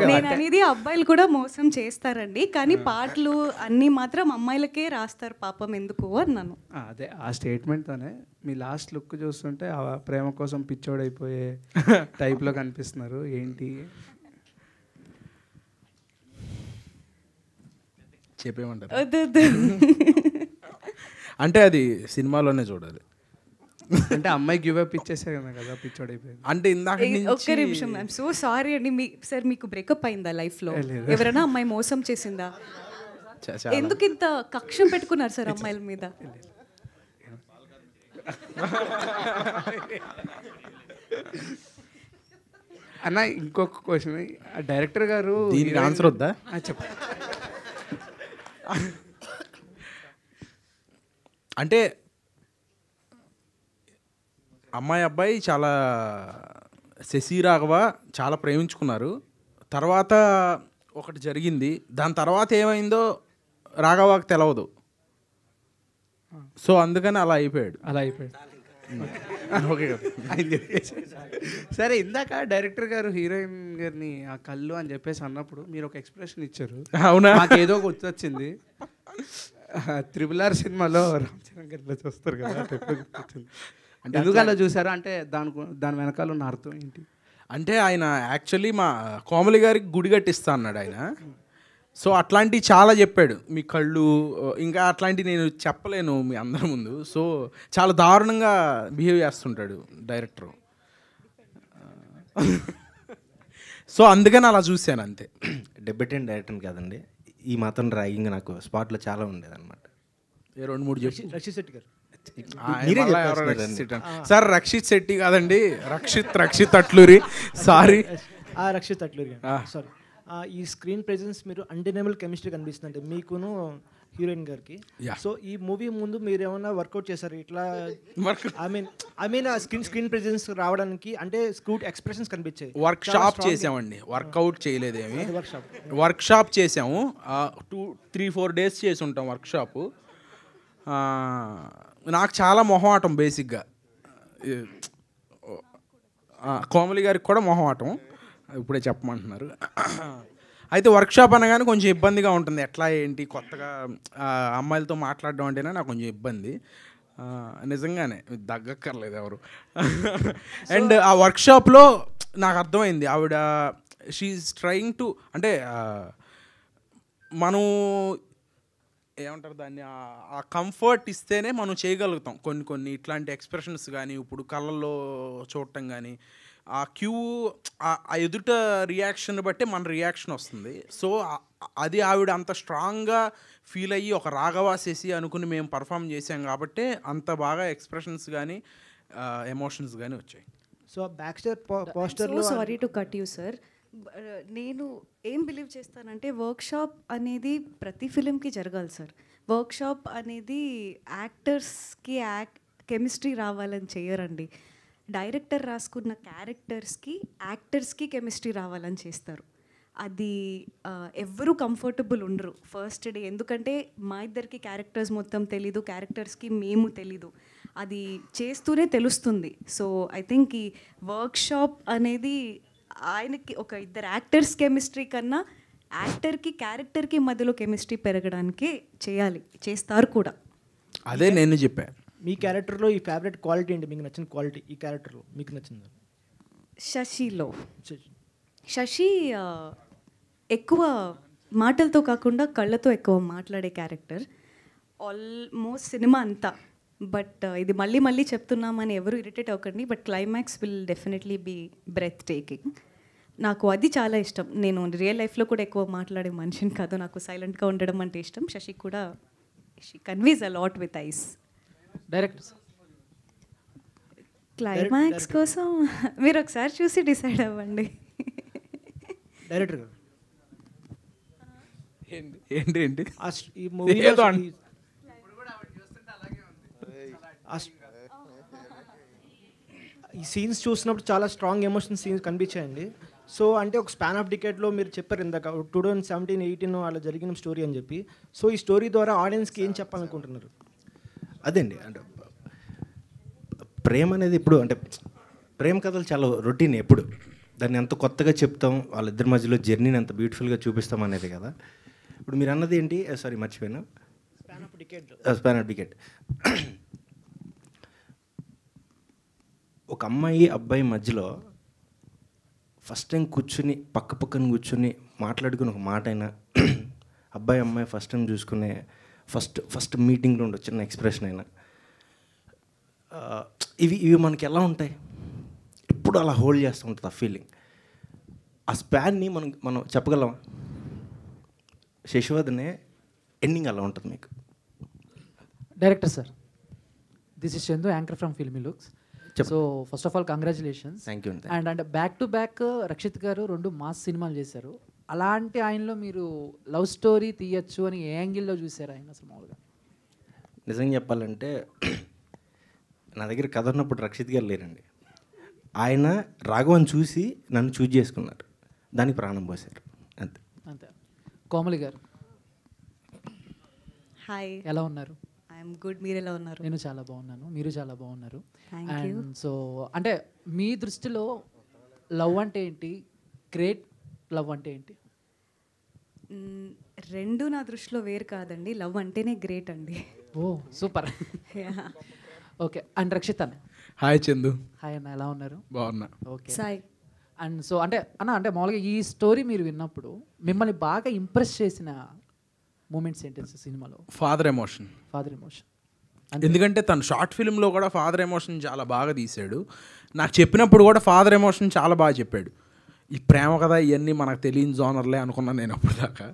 నేను అనేది అబ్బాయిలు కూడా మోసం చేస్తారండి, కానీ పాటలు అన్నీ మాత్రం అమ్మాయిలకే రాస్తారు పాపం ఎందుకు అన్నాను. అదే ఆ స్టేట్మెంట్తోనే మీ లాస్ట్ లుక్ చూస్తుంటే ఆ ప్రేమ కోసం పిచ్చోడైపోయే టైప్లో కనిపిస్తున్నారు. ఏంటి చెప్పేమంటారు? అంటే అది సినిమాలోనే చూడాలి. అంటే అమ్మాయి గివ్ అప్ ఇచ్చేసాను కదా, పిచ్చోడైపోయింది. అంటే ఇందాక ఒక్క నిమిషం, ఐఎమ్ సో సారీ అండి. సార్ మీకు బ్రేకప్ అయిందా లైఫ్లో? ఎవరైనా అమ్మాయి మోసం చేసిందా? ఎందుకు ఇంత కక్షం పెట్టుకున్నారు సార్ అమ్మాయిల మీద? అన్న ఇంకొక క్వశ్చన్, డైరెక్టర్ గారు దీనికి ఆన్సర్ వద్దా? చెప్పండి. అంటే అమ్మాయి అబ్బాయి చాలా శశి రాఘవ చాలా ప్రేమించుకున్నారు. తర్వాత ఒకటి జరిగింది, దాని తర్వాత ఏమైందో రాఘవకి తెలవదు. సో అందుకని అలా అయిపోయాడు. అలా అయిపోయాడు. ఓకే ఆయన చెప్పేసి సరే ఇందాక డైరెక్టర్ గారు హీరోయిన్ గారిని ఆ కళ్ళు అని చెప్పేసి అన్నప్పుడు మీరు ఒక ఎక్స్ప్రెషన్ ఇచ్చారు. అవునా? నాకు ఏదో గుర్తొచ్చింది. RRR సినిమాలో రామ్ చరణ్ గారు ఇట్లా చూస్తారు కదా, అంటే ఎందుకు అలా చూసారు అంటే దాని వెనకాల ఉన్న అర్థం ఏంటి? అంటే ఆయన యాక్చువల్లీ మా కోమలి గారికి గుడి కట్టిస్తా అన్నాడు ఆయన. సో అట్లాంటివి చాలా చెప్పాడు. మీ కళ్ళు ఇంకా అట్లాంటివి నేను చెప్పలేను మీ అందరి ముందు. సో చాలా దారుణంగా బిహేవ్ చేస్తుంటాడు డైరెక్టర్. సో అందుకని అలా చూశాను అంతే. డెబ్యూటెంట్ డైరెక్టర్ కాదండి, ఈ మాత్రం ర్యాగింగ్ నాకు స్పాట్లో చాలా ఉండేదన్నమాట. 2-3 చెప్పు. రక్షిత్ శెట్టి గారు సార్ రక్షిత్ శెట్టి కాదండి, రక్షిత్ అట్లూరి. Sorry Rakshit Atluri sorry. ఈ స్క్రీన్ ప్రెజెన్స్ మీరు అన్డెనబుల్ కెమిస్ట్రీ కనిపిస్తుంది అంటే మీకును హీరోయిన్ గారికి. సో ఈ మూవీ ముందు మీరు ఏమైనా వర్కౌట్ చేశారు ఇట్లా? ఐ మీన్ స్క్రీన్ ప్రెజెన్స్ రావడానికి అంటే స్క్రూట్ ఎక్స్ప్రెషన్స్ కనిపించాయి. వర్క్షాప్ చేసామండి, వర్కౌట్ చేయలేదేమి. వర్క్షాప్ చేసాము, 2-3-4 డేస్ చేసి ఉంటాం వర్క్షాపు. నాకు చాలా మొహమాటం బేసిక్గా, కోమలి గారికి కూడా మొహమాటం, ఇప్పుడే చెప్పమంటున్నారు. అయితే వర్క్షాప్ అనగానే కొంచెం ఇబ్బందిగా ఉంటుంది. ఎట్లా ఏంటి కొత్తగా అమ్మాయిలతో మాట్లాడడం అంటేనే నాకు కొంచెం ఇబ్బంది నిజంగానే, దగ్గక్కర్లేదు ఎవరు. అండ్ ఆ వర్క్షాప్లో నాకు అర్థమైంది ఆవిడ షీఈస్ ట్రయింగ్ టు, అంటే మనం ఏమంటారు దాన్ని, ఆ కంఫర్ట్ ఇస్తేనే మనం చేయగలుగుతాం కొన్ని ఇట్లాంటి ఎక్స్ప్రెషన్స్ కానీ, ఇప్పుడు కళ్ళల్లో చూడటం కానీ, ఆ ఆ ఎదుట రియాక్షన్ బట్టే మన రియాక్షన్ వస్తుంది. సో అది ఆవిడ అంత స్ట్రాంగ్గా ఫీల్ అయ్యి ఒక రాగవాసేసి అనుకుని మేము పర్ఫామ్ చేసాం కాబట్టి అంత బాగా ఎక్స్ప్రెషన్స్ కానీ ఎమోషన్స్ కానీ వచ్చాయి. సో బ్యాక్ స్టేజ్ పోస్టర్లో sorry to cut you sir, నేను ఏం బిలీవ్ చేస్తానంటే వర్క్షాప్ అనేది ప్రతి ఫిలింకి జరగాలి సార్. వర్క్షాప్ అనేది యాక్టర్స్కి కెమిస్ట్రీ రావాలని చేయరండి. డైరెక్టర్ రాసుకున్న క్యారెక్టర్స్కి యాక్టర్స్కి కెమిస్ట్రీ రావాలని చేస్తారు. అది ఎవ్వరూ కంఫర్టబుల్ ఉండరు ఫస్ట్ డే, ఎందుకంటే మా ఇద్దరికి క్యారెక్టర్స్ మొత్తం తెలీదు, క్యారెక్టర్స్కి మేము తెలీదు, అది చేస్తూనే తెలుస్తుంది. సో ఐ థింక్ ఈ వర్క్షాప్ అనేది ఆయనకి ఒక ఇద్దరు యాక్టర్స్ కెమిస్ట్రీ కన్నా యాక్టర్కి క్యారెక్టర్కి మధ్యలో కెమిస్ట్రీ పెరగడానికి చేస్తారు కూడా. అదే నేను చెప్పాను. మీ క్యారెక్టర్లో ఈ ఫేవరెట్ క్వాలిటీ ఏంటి, మీకు నచ్చిన క్వాలిటీ ఈ క్యారెక్టర్లో మీకు నచ్చింది? శశి ఎక్కువ మాటలతో కాకుండా కళ్ళతో ఎక్కువ మాట్లాడే క్యారెక్టర్ ఆల్మోస్ట్ సినిమా అంతా. బట్ ఇది మళ్ళీ చెప్తున్నామని ఎవరు ఇరిటేట్ అవ్వకండి, but climax will definitely be breathtaking. నాకు అది చాలా ఇష్టం. నేను రియల్ లైఫ్లో కూడా ఎక్కువ మాట్లాడే మనిషిని కాదు, నాకు సైలెంట్గా ఉండడం అంటే ఇష్టం. శశి కూడా she conveys a lot with eyes. Director climax కోసం మీరు ఒకసారి చూసి డిసైడ్ అవ్వండి. డైరెక్టర్ గారు ఏంటి ఈ మూవీలో ఈ సీన్స్ చూసినప్పుడు చాలా స్ట్రాంగ్ ఎమోషన్ సీన్స్ కనిపించాయండి. సో అంటే ఒక స్పాన్ ఆఫ్ డికేట్లో మీరు చెప్పారు ఇందాక 2017-18 అలా జరిగిన స్టోరీ అని చెప్పి. సో ఈ స్టోరీ ద్వారా ఆడియన్స్కి ఏం చెప్పాలనుకుంటున్నారు? అదండి, అంటే ప్రేమ అనేది ఇప్పుడు అంటే ప్రేమ కథలు చాలా రొటీన్, ఎప్పుడు దాన్ని ఎంత కొత్తగా చెప్తాం, వాళ్ళిద్దరి మధ్యలో జర్నీని ఎంత బ్యూటిఫుల్గా చూపిస్తాం అనేది కదా. ఇప్పుడు మీరు అన్నది ఏంటి, సారీ మర్చిపోయాను, స్పాన్ ఆఫ్ డికేట్. ఒక అమ్మాయి అబ్బాయి మధ్యలో ఫస్ట్ టైం కూర్చుని పక్కన కూర్చుని మాట్లాడుకుని ఒక మాట అయినా, అబ్బాయి అమ్మాయి ఫస్ట్ టైం చూసుకునే ఫస్ట్ మీటింగ్లో ఉండే చిన్న ఎక్స్ప్రెషన్ అయినా, ఇవి మనకి ఎలా ఉంటాయి, ఎప్పుడు అలా హోల్డ్ చేస్తూ ఉంటుంది ఆ ఫీలింగ్. ఆ స్పాన్ని మనం చెప్పగలమా? శశివదనే ఎండింగ్ అలా ఉంటుంది మీకు. Director sir, this is Chandu, anchor from Filmy Looks. So first of all congratulations. Thank you. And back to back Rakshit గారు 2 మాస్ సినిమాలు చేశారు. అలాంటి ఆయనలో మీరు లవ్ స్టోరీ తీయచ్చు అని ఏ యాంగిల్లో చూసారు ఆయన అసలు మామూలుగా? నిజంగా చెప్పాలంటే నా దగ్గర కథ ఉన్నప్పుడు రక్షిత్ గారు లేరండి. ఆయన రాఘవన్ చూసి నన్ను చూజ్ చేసుకున్నారు, దానికి ప్రాణం పోసారు అంతే. అంతే. కోమలి గారు హాయ్, ఎలా ఉన్నారు? I'm I'm good. మీరు ఎలా ఉన్నారు? నేను చాలా బాగున్నాను, మీరు చాలా బాగున్నారు. Thank you. అండ్ సో అంటే మీ దృష్టిలో లవ్ అంటే ఏంటి, గ్రేట్ లవ్ అంటే ఏంటి? రెండు నా దృష్టిలో వేరు కాదండి. లవ్ అంటేనే గ్రేట్ అండి. ఓ సూపర్. ఓకే. అండ్ రక్షిత్ అన్న. హాయ్ చందు. హాయ్ అన్న, ఎలా ఉన్నారు? బాగున్నా. ఓకే. సాయి. అండ్ సో అంటే అంటే మామూలుగా ఈ స్టోరీ మీరు విన్నప్పుడు మిమ్మల్ని బాగా ఇంప్రెస్ చేసిన మూమెంట్స్ ఏంటి సినిమాలో? Father emotion. ఫాదర్ ఎమోషన్ ఎందుకంటే తను షార్ట్ ఫిల్మ్లో కూడా ఫాదర్ ఎమోషన్ చాలా బాగా తీశాడు. నాకు చెప్పినప్పుడు కూడా ఫాదర్ ఎమోషన్ చాలా బాగా చెప్పాడు. ఈ ప్రేమ కదా ఇవన్నీ మనకు తెలియని జోనర్లే అనుకున్నాను నేను అప్పుడు దాకా.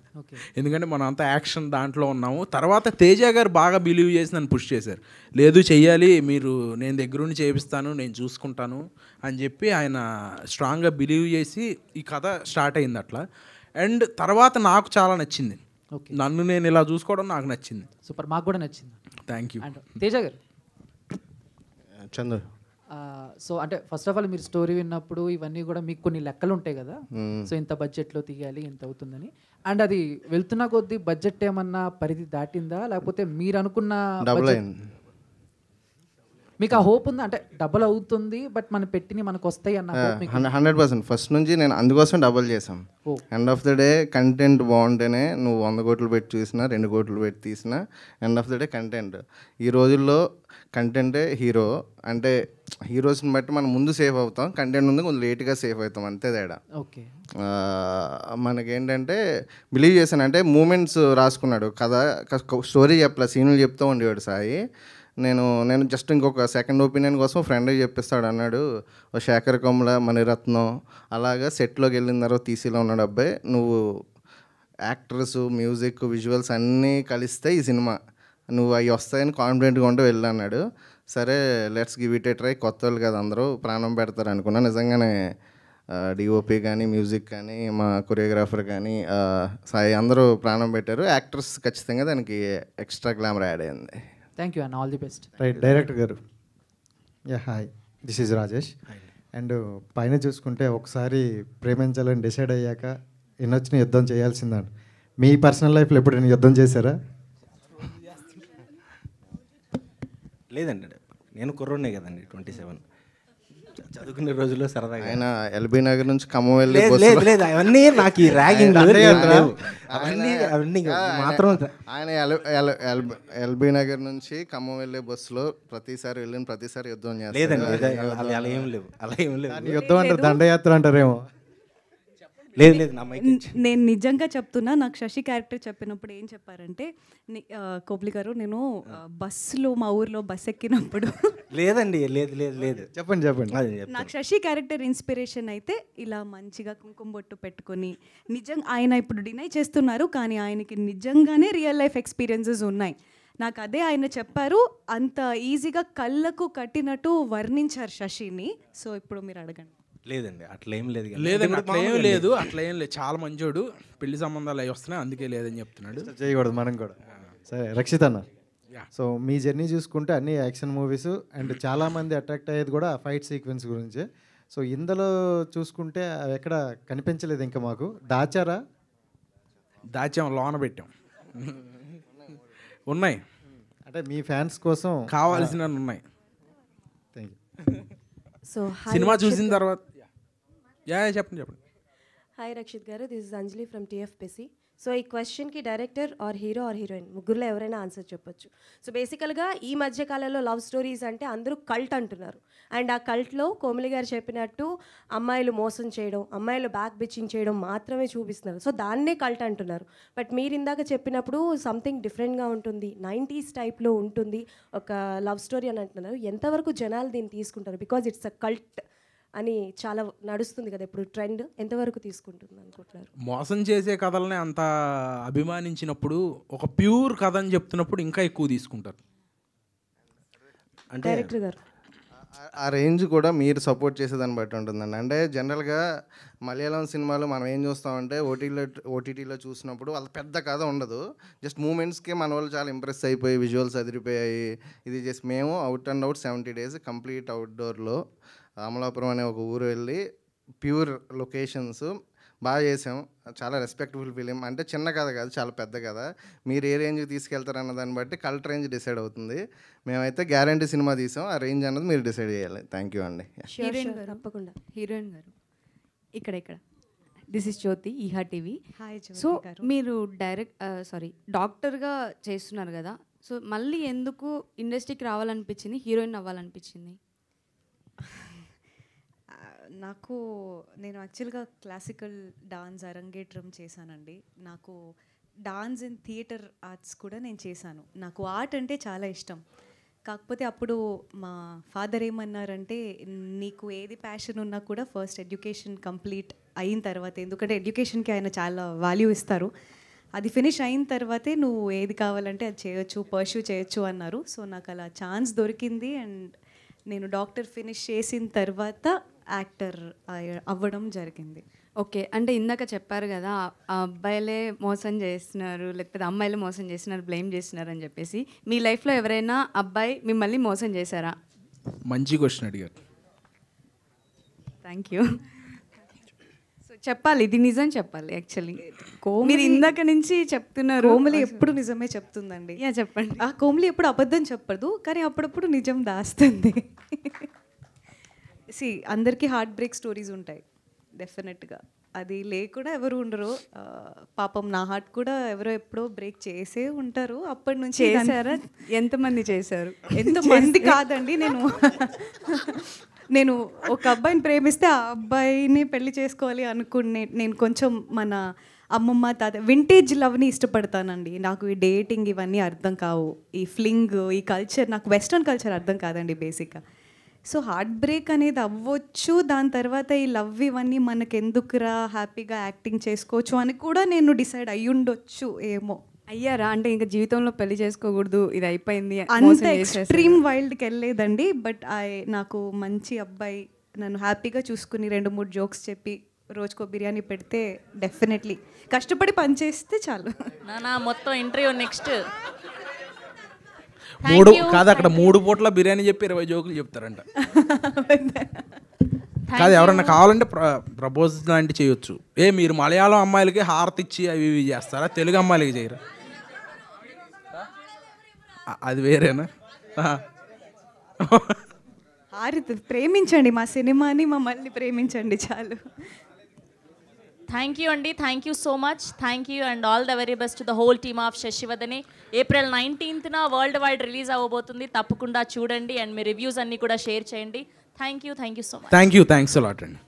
ఎందుకంటే మనం అంతా యాక్షన్ దాంట్లో ఉన్నాము. తర్వాత తేజ గారు బాగా బిలీవ్ చేసి నన్ను పుష్ చేశారు. లేదు చెయ్యాలి, మీరు నేను దగ్గరుండి చేపిస్తాను, నేను చూసుకుంటాను అని చెప్పి ఆయన స్ట్రాంగ్గా బిలీవ్ చేసి ఈ కథ స్టార్ట్ అయింది అట్లా. అండ్ తర్వాత నాకు చాలా నచ్చింది. నన్ను నేను ఇలా చూసుకోవడం నాకు నచ్చింది. సూపర్, మాకు కూడా నచ్చింది. Thank you. అండ్ తేజ గారు. చంద్ర. సో అంటే ఫస్ట్ ఆఫ్ ఆల్ మీరు స్టోరీ విన్నప్పుడు ఇవన్నీ కూడా మీకు కొన్ని లెక్కలు ఉంటాయి కదా, సో ఇంత బడ్జెట్లో తీయాలి, ఇంత అవుతుందని. అండ్ అది వెళ్తున్న కొద్దీ బడ్జెట్ ఏమన్నా పరిధి దాటిందా, లేకపోతే మీరు అనుకున్న మీకు ఆ హోప్ ఉందా? అంటే డబుల్ అవుతుంది బట్ మనం పెట్టినవి మనకు వస్తాయి అన్న 100%. ఫస్ట్ నుంచి నేను అందుకోసం డబుల్ చేసాం. End of the day content బాగుంటేనే నువ్వు 100 కోట్లు పెట్టి చూసినా 2 కోట్లు పెట్టి తీసినా end of the day content. ఈ రోజుల్లో కంటెంటే హీరో. అంటే హీరోస్ని బట్టి మనం ముందు సేఫ్ అవుతాం, కంటెంట్ ముందు కొంచెం లేట్గా సేఫ్ అవుతాం, అంతే తేడా. ఓకే. మనకేంటంటే బిలీవ్ చేశాను అంటే మూమెంట్స్ రాసుకున్నాడు కదా, స్టోరీ చెప్పలే, సీన్లు చెప్తూ ఉండేవాడు సాయి. నేను జస్ట్ ఇంకొక సెకండ్ ఒపీనియన్ కోసం ఫ్రెండ్కి చెప్పిస్తాడు అన్నాడు, ఓ శేఖర్ కమల, మణిరత్నం అలాగా సెట్లోకి వెళ్ళిన తర్వాత తీసిలో ఉన్నాడు అబ్బాయి, నువ్వు యాక్టర్స్, మ్యూజిక్, విజువల్స్ అన్నీ కలిస్తే ఈ సినిమా నువ్వు అవి వస్తాయని కాన్ఫిడెంట్గా ఉంటే వెళ్ళి అన్నాడు. సరే let's give it A try, కొత్త వాళ్ళు కదా అందరూ ప్రాణం పెడతారు అనుకున్నా. నిజంగానే డిఓపి కానీ, మ్యూజిక్ కానీ, మా కొరియోగ్రాఫర్ కానీ, సాయి అందరూ ప్రాణం పెట్టారు. యాక్టర్స్ ఖచ్చితంగా దానికి ఎక్స్ట్రా గ్లామర్ యాడ్ అయింది. Thank you and all the best. Right. Director గారు. Hi, this is Rajesh. And పైన చూసుకుంటే ఒకసారి ప్రేమించాలని డిసైడ్ అయ్యాక ఎన్నొచ్చిన యుద్ధం చేయాల్సిందండి. మీ పర్సనల్ లైఫ్లో ఎప్పుడైనా యుద్ధం చేశారా? లేదండి, నేను కుర్రోడ్నే కదండి, 27 చదువుకునే రోజుల్లో సరదాగా. ఆయన ఎల్బీ నగర్ నుంచి ఖమ్మం వెళ్ళి లేదు అవన్నీ నాకు ఈ ర్యాగింగ్ అవన్నీ మాత్రం. ఆయన ఎల్బీ నగర్ నుంచి ఖమ్మం వెళ్ళే బస్సులో ప్రతిసారి వెళ్ళిన ప్రతిసారి యుద్ధం చేస్తారు. లేదండి అలా ఏం లేవు, అలా ఏం లేవు. యుద్ధం అంటారు, దండయాత్ర అంటారేమో. లేదు నా నేను నిజంగా చెప్తున్నా, నాకు శశి క్యారెక్టర్ చెప్పినప్పుడు ఏం చెప్పారంటే, కోబ్లి గారు నేను బస్సులో మా ఊర్లో బస్ ఎక్కినప్పుడు లేదండి లేదు చెప్పండి. నాకు శశి క్యారెక్టర్ ఇన్స్పిరేషన్ అయితే ఇలా మంచిగా కుంకుమ బొట్టు పెట్టుకొని, నిజంగా ఆయన ఇప్పుడు డినై చేస్తున్నారు కానీ ఆయనకి నిజంగానే రియల్ లైఫ్ ఎక్స్పీరియన్సెస్ ఉన్నాయి. నాకు అదే ఆయన చెప్పారు, అంత ఈజీగా కళ్ళకు కట్టినట్టు వర్ణించారు శశిని. సో ఇప్పుడు మీరు అడగండి. లేదండి అట్లా ఏం లేదు. లేదండి అట్లా ఏం లేదు, చాలా మంచోడు, పెళ్లి సంబంధాలు అవి వస్తున్నాయి అందుకే లేదని చెప్తున్నాడు. చేయకూడదు మనం కూడా. సరే రక్షిత్ అన్న, సో మీ జర్నీ చూసుకుంటే అన్ని యాక్షన్ మూవీస్ అండ్ చాలామంది అట్రాక్ట్ అయ్యేది కూడా ఫైట్ సీక్వెన్స్ గురించి. సో ఇందులో చూసుకుంటే అవి ఎక్కడ కనిపించలేదు ఇంకా మాకు. దాచాం, లోన పెట్టాం. ఉన్నాయి అంటే మీ ఫ్యాన్స్ కోసం కావాల్సిన ఉన్నాయి. Thank you. సో సినిమా చూసిన తర్వాత చెప్పండి. హాయ్ రక్షిత్ గారు, this is Anjali from TFPC. So ఈ క్వశ్చన్కి director or hero or heroine ముగ్గురులో ఎవరైనా ఆన్సర్ చెప్పొచ్చు. సో బేసికల్గా ఈ మధ్య కాలంలో లవ్ స్టోరీస్ అంటే అందరూ కల్ట్ అంటున్నారు. అండ్ ఆ కల్ట్లో కోమలి గారు చెప్పినట్టు అమ్మాయిలు మోసం చేయడం, అమ్మాయిలు బ్యాక్ బిచ్చింగ్ చేయడం మాత్రమే చూపిస్తున్నారు. సో దాన్నే కల్ట్ అంటున్నారు. బట్ మీరు ఇందాక చెప్పినప్పుడు సంథింగ్ డిఫరెంట్గా ఉంటుంది, 90s టైప్లో ఉంటుంది ఒక లవ్ స్టోరీ అని అంటున్నారు. ఎంతవరకు జనాలు దీన్ని తీసుకుంటారు? బికాజ్ ఇట్స్ అ కల్ట్ అని చాలా నడుస్తుంది కదా ఇప్పుడు ట్రెండ్, ఎంతవరకు తీసుకుంటుంది అనుకుంటున్నారు? మోసం చేసే కథలనే అంత అభిమానించినప్పుడు ఒక ప్యూర్ కథ అని చెప్తున్నప్పుడు ఇంకా ఎక్కువ తీసుకుంటారు. అంటే డైరెక్టర్ గారు ఆ రేంజ్ కూడా మీరు సపోర్ట్ చేసేదాన్ని బట్టి ఉంటుందండి. అంటే జనరల్గా మలయాళం సినిమాలు మనం ఏం చూస్తామంటే ఓటీటీలో చూసినప్పుడు వాళ్ళ పెద్ద కథ ఉండదు, జస్ట్ మూమెంట్స్కే మన వాళ్ళు చాలా ఇంప్రెస్ అయిపోయి విజువల్స్ అదిరిపోయాయి. ఇది జస్ట్ మేము out and out 70 days complete అవుట్డోర్లో అమలాపురం అనే ఒక ఊరు వెళ్ళి ప్యూర్ లొకేషన్స్ బాగా చేసాం. చాలా రెస్పెక్టబుల్ ఫిలిం. అంటే చిన్న కథ కాదు, చాలా పెద్ద కథ. మీరు ఏ రేంజ్కి తీసుకెళ్తారన్న దాన్ని బట్టి కల్ట్ రేంజ్ డిసైడ్ అవుతుంది. మేమైతే గ్యారంటీ సినిమా తీసాం, ఆ రేంజ్ అన్నది మీరు డిసైడ్ చేయాలి. థ్యాంక్ యూ అండి. హీరోయిన్ గారు తప్పకుండా. హీరోయిన్ గారు ఇక్కడ దిస్ ఇస్ జ్యోతి, ఈహా టీవీ. హాయ్ జ్యోతి సో గారు. మీరు డాక్టర్గా చేస్తున్నారు కదా, సో మళ్ళీ ఎందుకు ఇండస్ట్రీకి రావాలనిపించింది, హీరోయిన్ అవ్వాలనిపించింది? నేను యాక్చువల్గా క్లాసికల్ డాన్స్ అరంగేట్రం చేశానండి. నాకు డాన్స్ అండ్ థియేటర్ ఆర్ట్స్ కూడా నేను చేశాను. నాకు ఆర్ట్ అంటే చాలా ఇష్టం. కాకపోతే అప్పుడు మా ఫాదర్ ఏమన్నారంటే, నీకు ఏది ప్యాషన్ ఉన్నా కూడా ఫస్ట్ ఎడ్యుకేషన్ కంప్లీట్ అయిన తర్వాత, ఎందుకంటే ఎడ్యుకేషన్కి ఆయన చాలా వాల్యూ ఇస్తారు, అది ఫినిష్ అయిన తర్వాతే నువ్వు ఏది కావాలంటే అది చేయొచ్చు, పర్స్యూ చేయొచ్చు అన్నారు. సో నాకు అలా ఛాన్స్ దొరికింది అండ్ నేను డాక్టర్ ఫినిష్ చేసిన తర్వాత యాక్టర్ అవ్వడం జరిగింది. ఓకే, అంటే ఇందాక చెప్పారు కదా ఆ అబ్బాయిలే మోసం చేస్తున్నారు లేకపోతే అమ్మాయిలే మోసం చేస్తున్నారు, బ్లేమ్ చేస్తున్నారు అని చెప్పేసి, మీ లైఫ్లో ఎవరైనా అబ్బాయి మిమ్మల్ని మోసం చేశారా? మంచి క్వశ్చన్ అడిగారు. Thank you. సో చెప్పాలి, ఇది నిజం చెప్పాలి. యాక్చువల్లీ మీరు ఇందాక నుంచి చెప్తున్నారు. కోమలి ఎప్పుడు నిజమే చెప్తుందండి. చెప్పండి. ఆ కోమలి ఎప్పుడు అబద్ధం చెప్పదు, కానీ అప్పుడప్పుడు నిజం దాస్తుంది. అందరికీ హార్ట్ బ్రేక్ స్టోరీస్ ఉంటాయి డెఫినెట్గా, అది లేకుండా ఎవరు ఉండరు. పాపం నా హార్ట్ కూడా ఎవరో ఎప్పుడో బ్రేక్ చేసే ఉంటారు. అప్పటి నుంచి చేశారా? ఎంతమంది చేశారు? ఎంతమంది కాదండి, నేను ఒక అబ్బాయిని ప్రేమిస్తే ఆ అబ్బాయిని పెళ్లి చేసుకోవాలి అనుకునే, నేను కొంచెం మన అమ్మమ్మ తాత వింటేజ్ లవ్ని ఇష్టపడతానండి. నాకు ఈ డేటింగ్ ఇవన్నీ అర్థం కావు, ఈ ఫ్లింగ్, ఈ కల్చర్, నాకు వెస్ట్రన్ కల్చర్ అర్థం కాదండి బేసిక్గా. సో హార్ట్ బ్రేక్ అనేది అవ్వచ్చు, దాని తర్వాత ఈ లవ్ ఇవన్నీ మనకెందుకురా, హ్యాపీగా యాక్టింగ్ చేసుకోవచ్చు అని కూడా నేను డిసైడ్ అయ్యుండొచ్చు ఏమో. అయ్యారా? అంటే ఇంకా జీవితంలో పెళ్లి చేసుకోకూడదు, ఇది అయిపోయింది అంత ఎక్స్ట్రీమ్ వైల్డ్కి వెళ్ళలేదండి. బట్ నాకు మంచి అబ్బాయి నన్ను హ్యాపీగా చూసుకుని 2-3 జోక్స్ చెప్పి రోజుకో బిర్యానీ పెడితే డెఫినెట్లీ కష్టపడి పనిచేస్తే చాలు. నా మొత్తం ఇంటర్వ్యూ నెక్స్ట్ అక్కడ 3 పూట్ల బిర్యానీ చెప్పి 20 జోకులు చెప్తారంట. కాదు, ఎవరన్నా కావాలంటే ప్రపోజ్ లాంటివి చేయొచ్చు. మీరు మలయాళం అమ్మాయిలకి హారతి ఇచ్చి అవి ఇవి చేస్తారా, తెలుగు అమ్మాయిలకి చేయరా? అది వేరేనా? హారతి ప్రేమించండి, మా సినిమాని మమ్మల్ని ప్రేమించండి చాలు. థ్యాంక్ యూ అండి, thank you so much, thank you and all the very best to the whole team of Sasivadane. April 19th world wide release అవ్వబోతుంది, తప్పకుండా చూడండి అండ్ మీ రివ్యూస్ అన్నీ కూడా షేర్ చేయండి. Thank you so much. Thank you, thanks a lot అండి.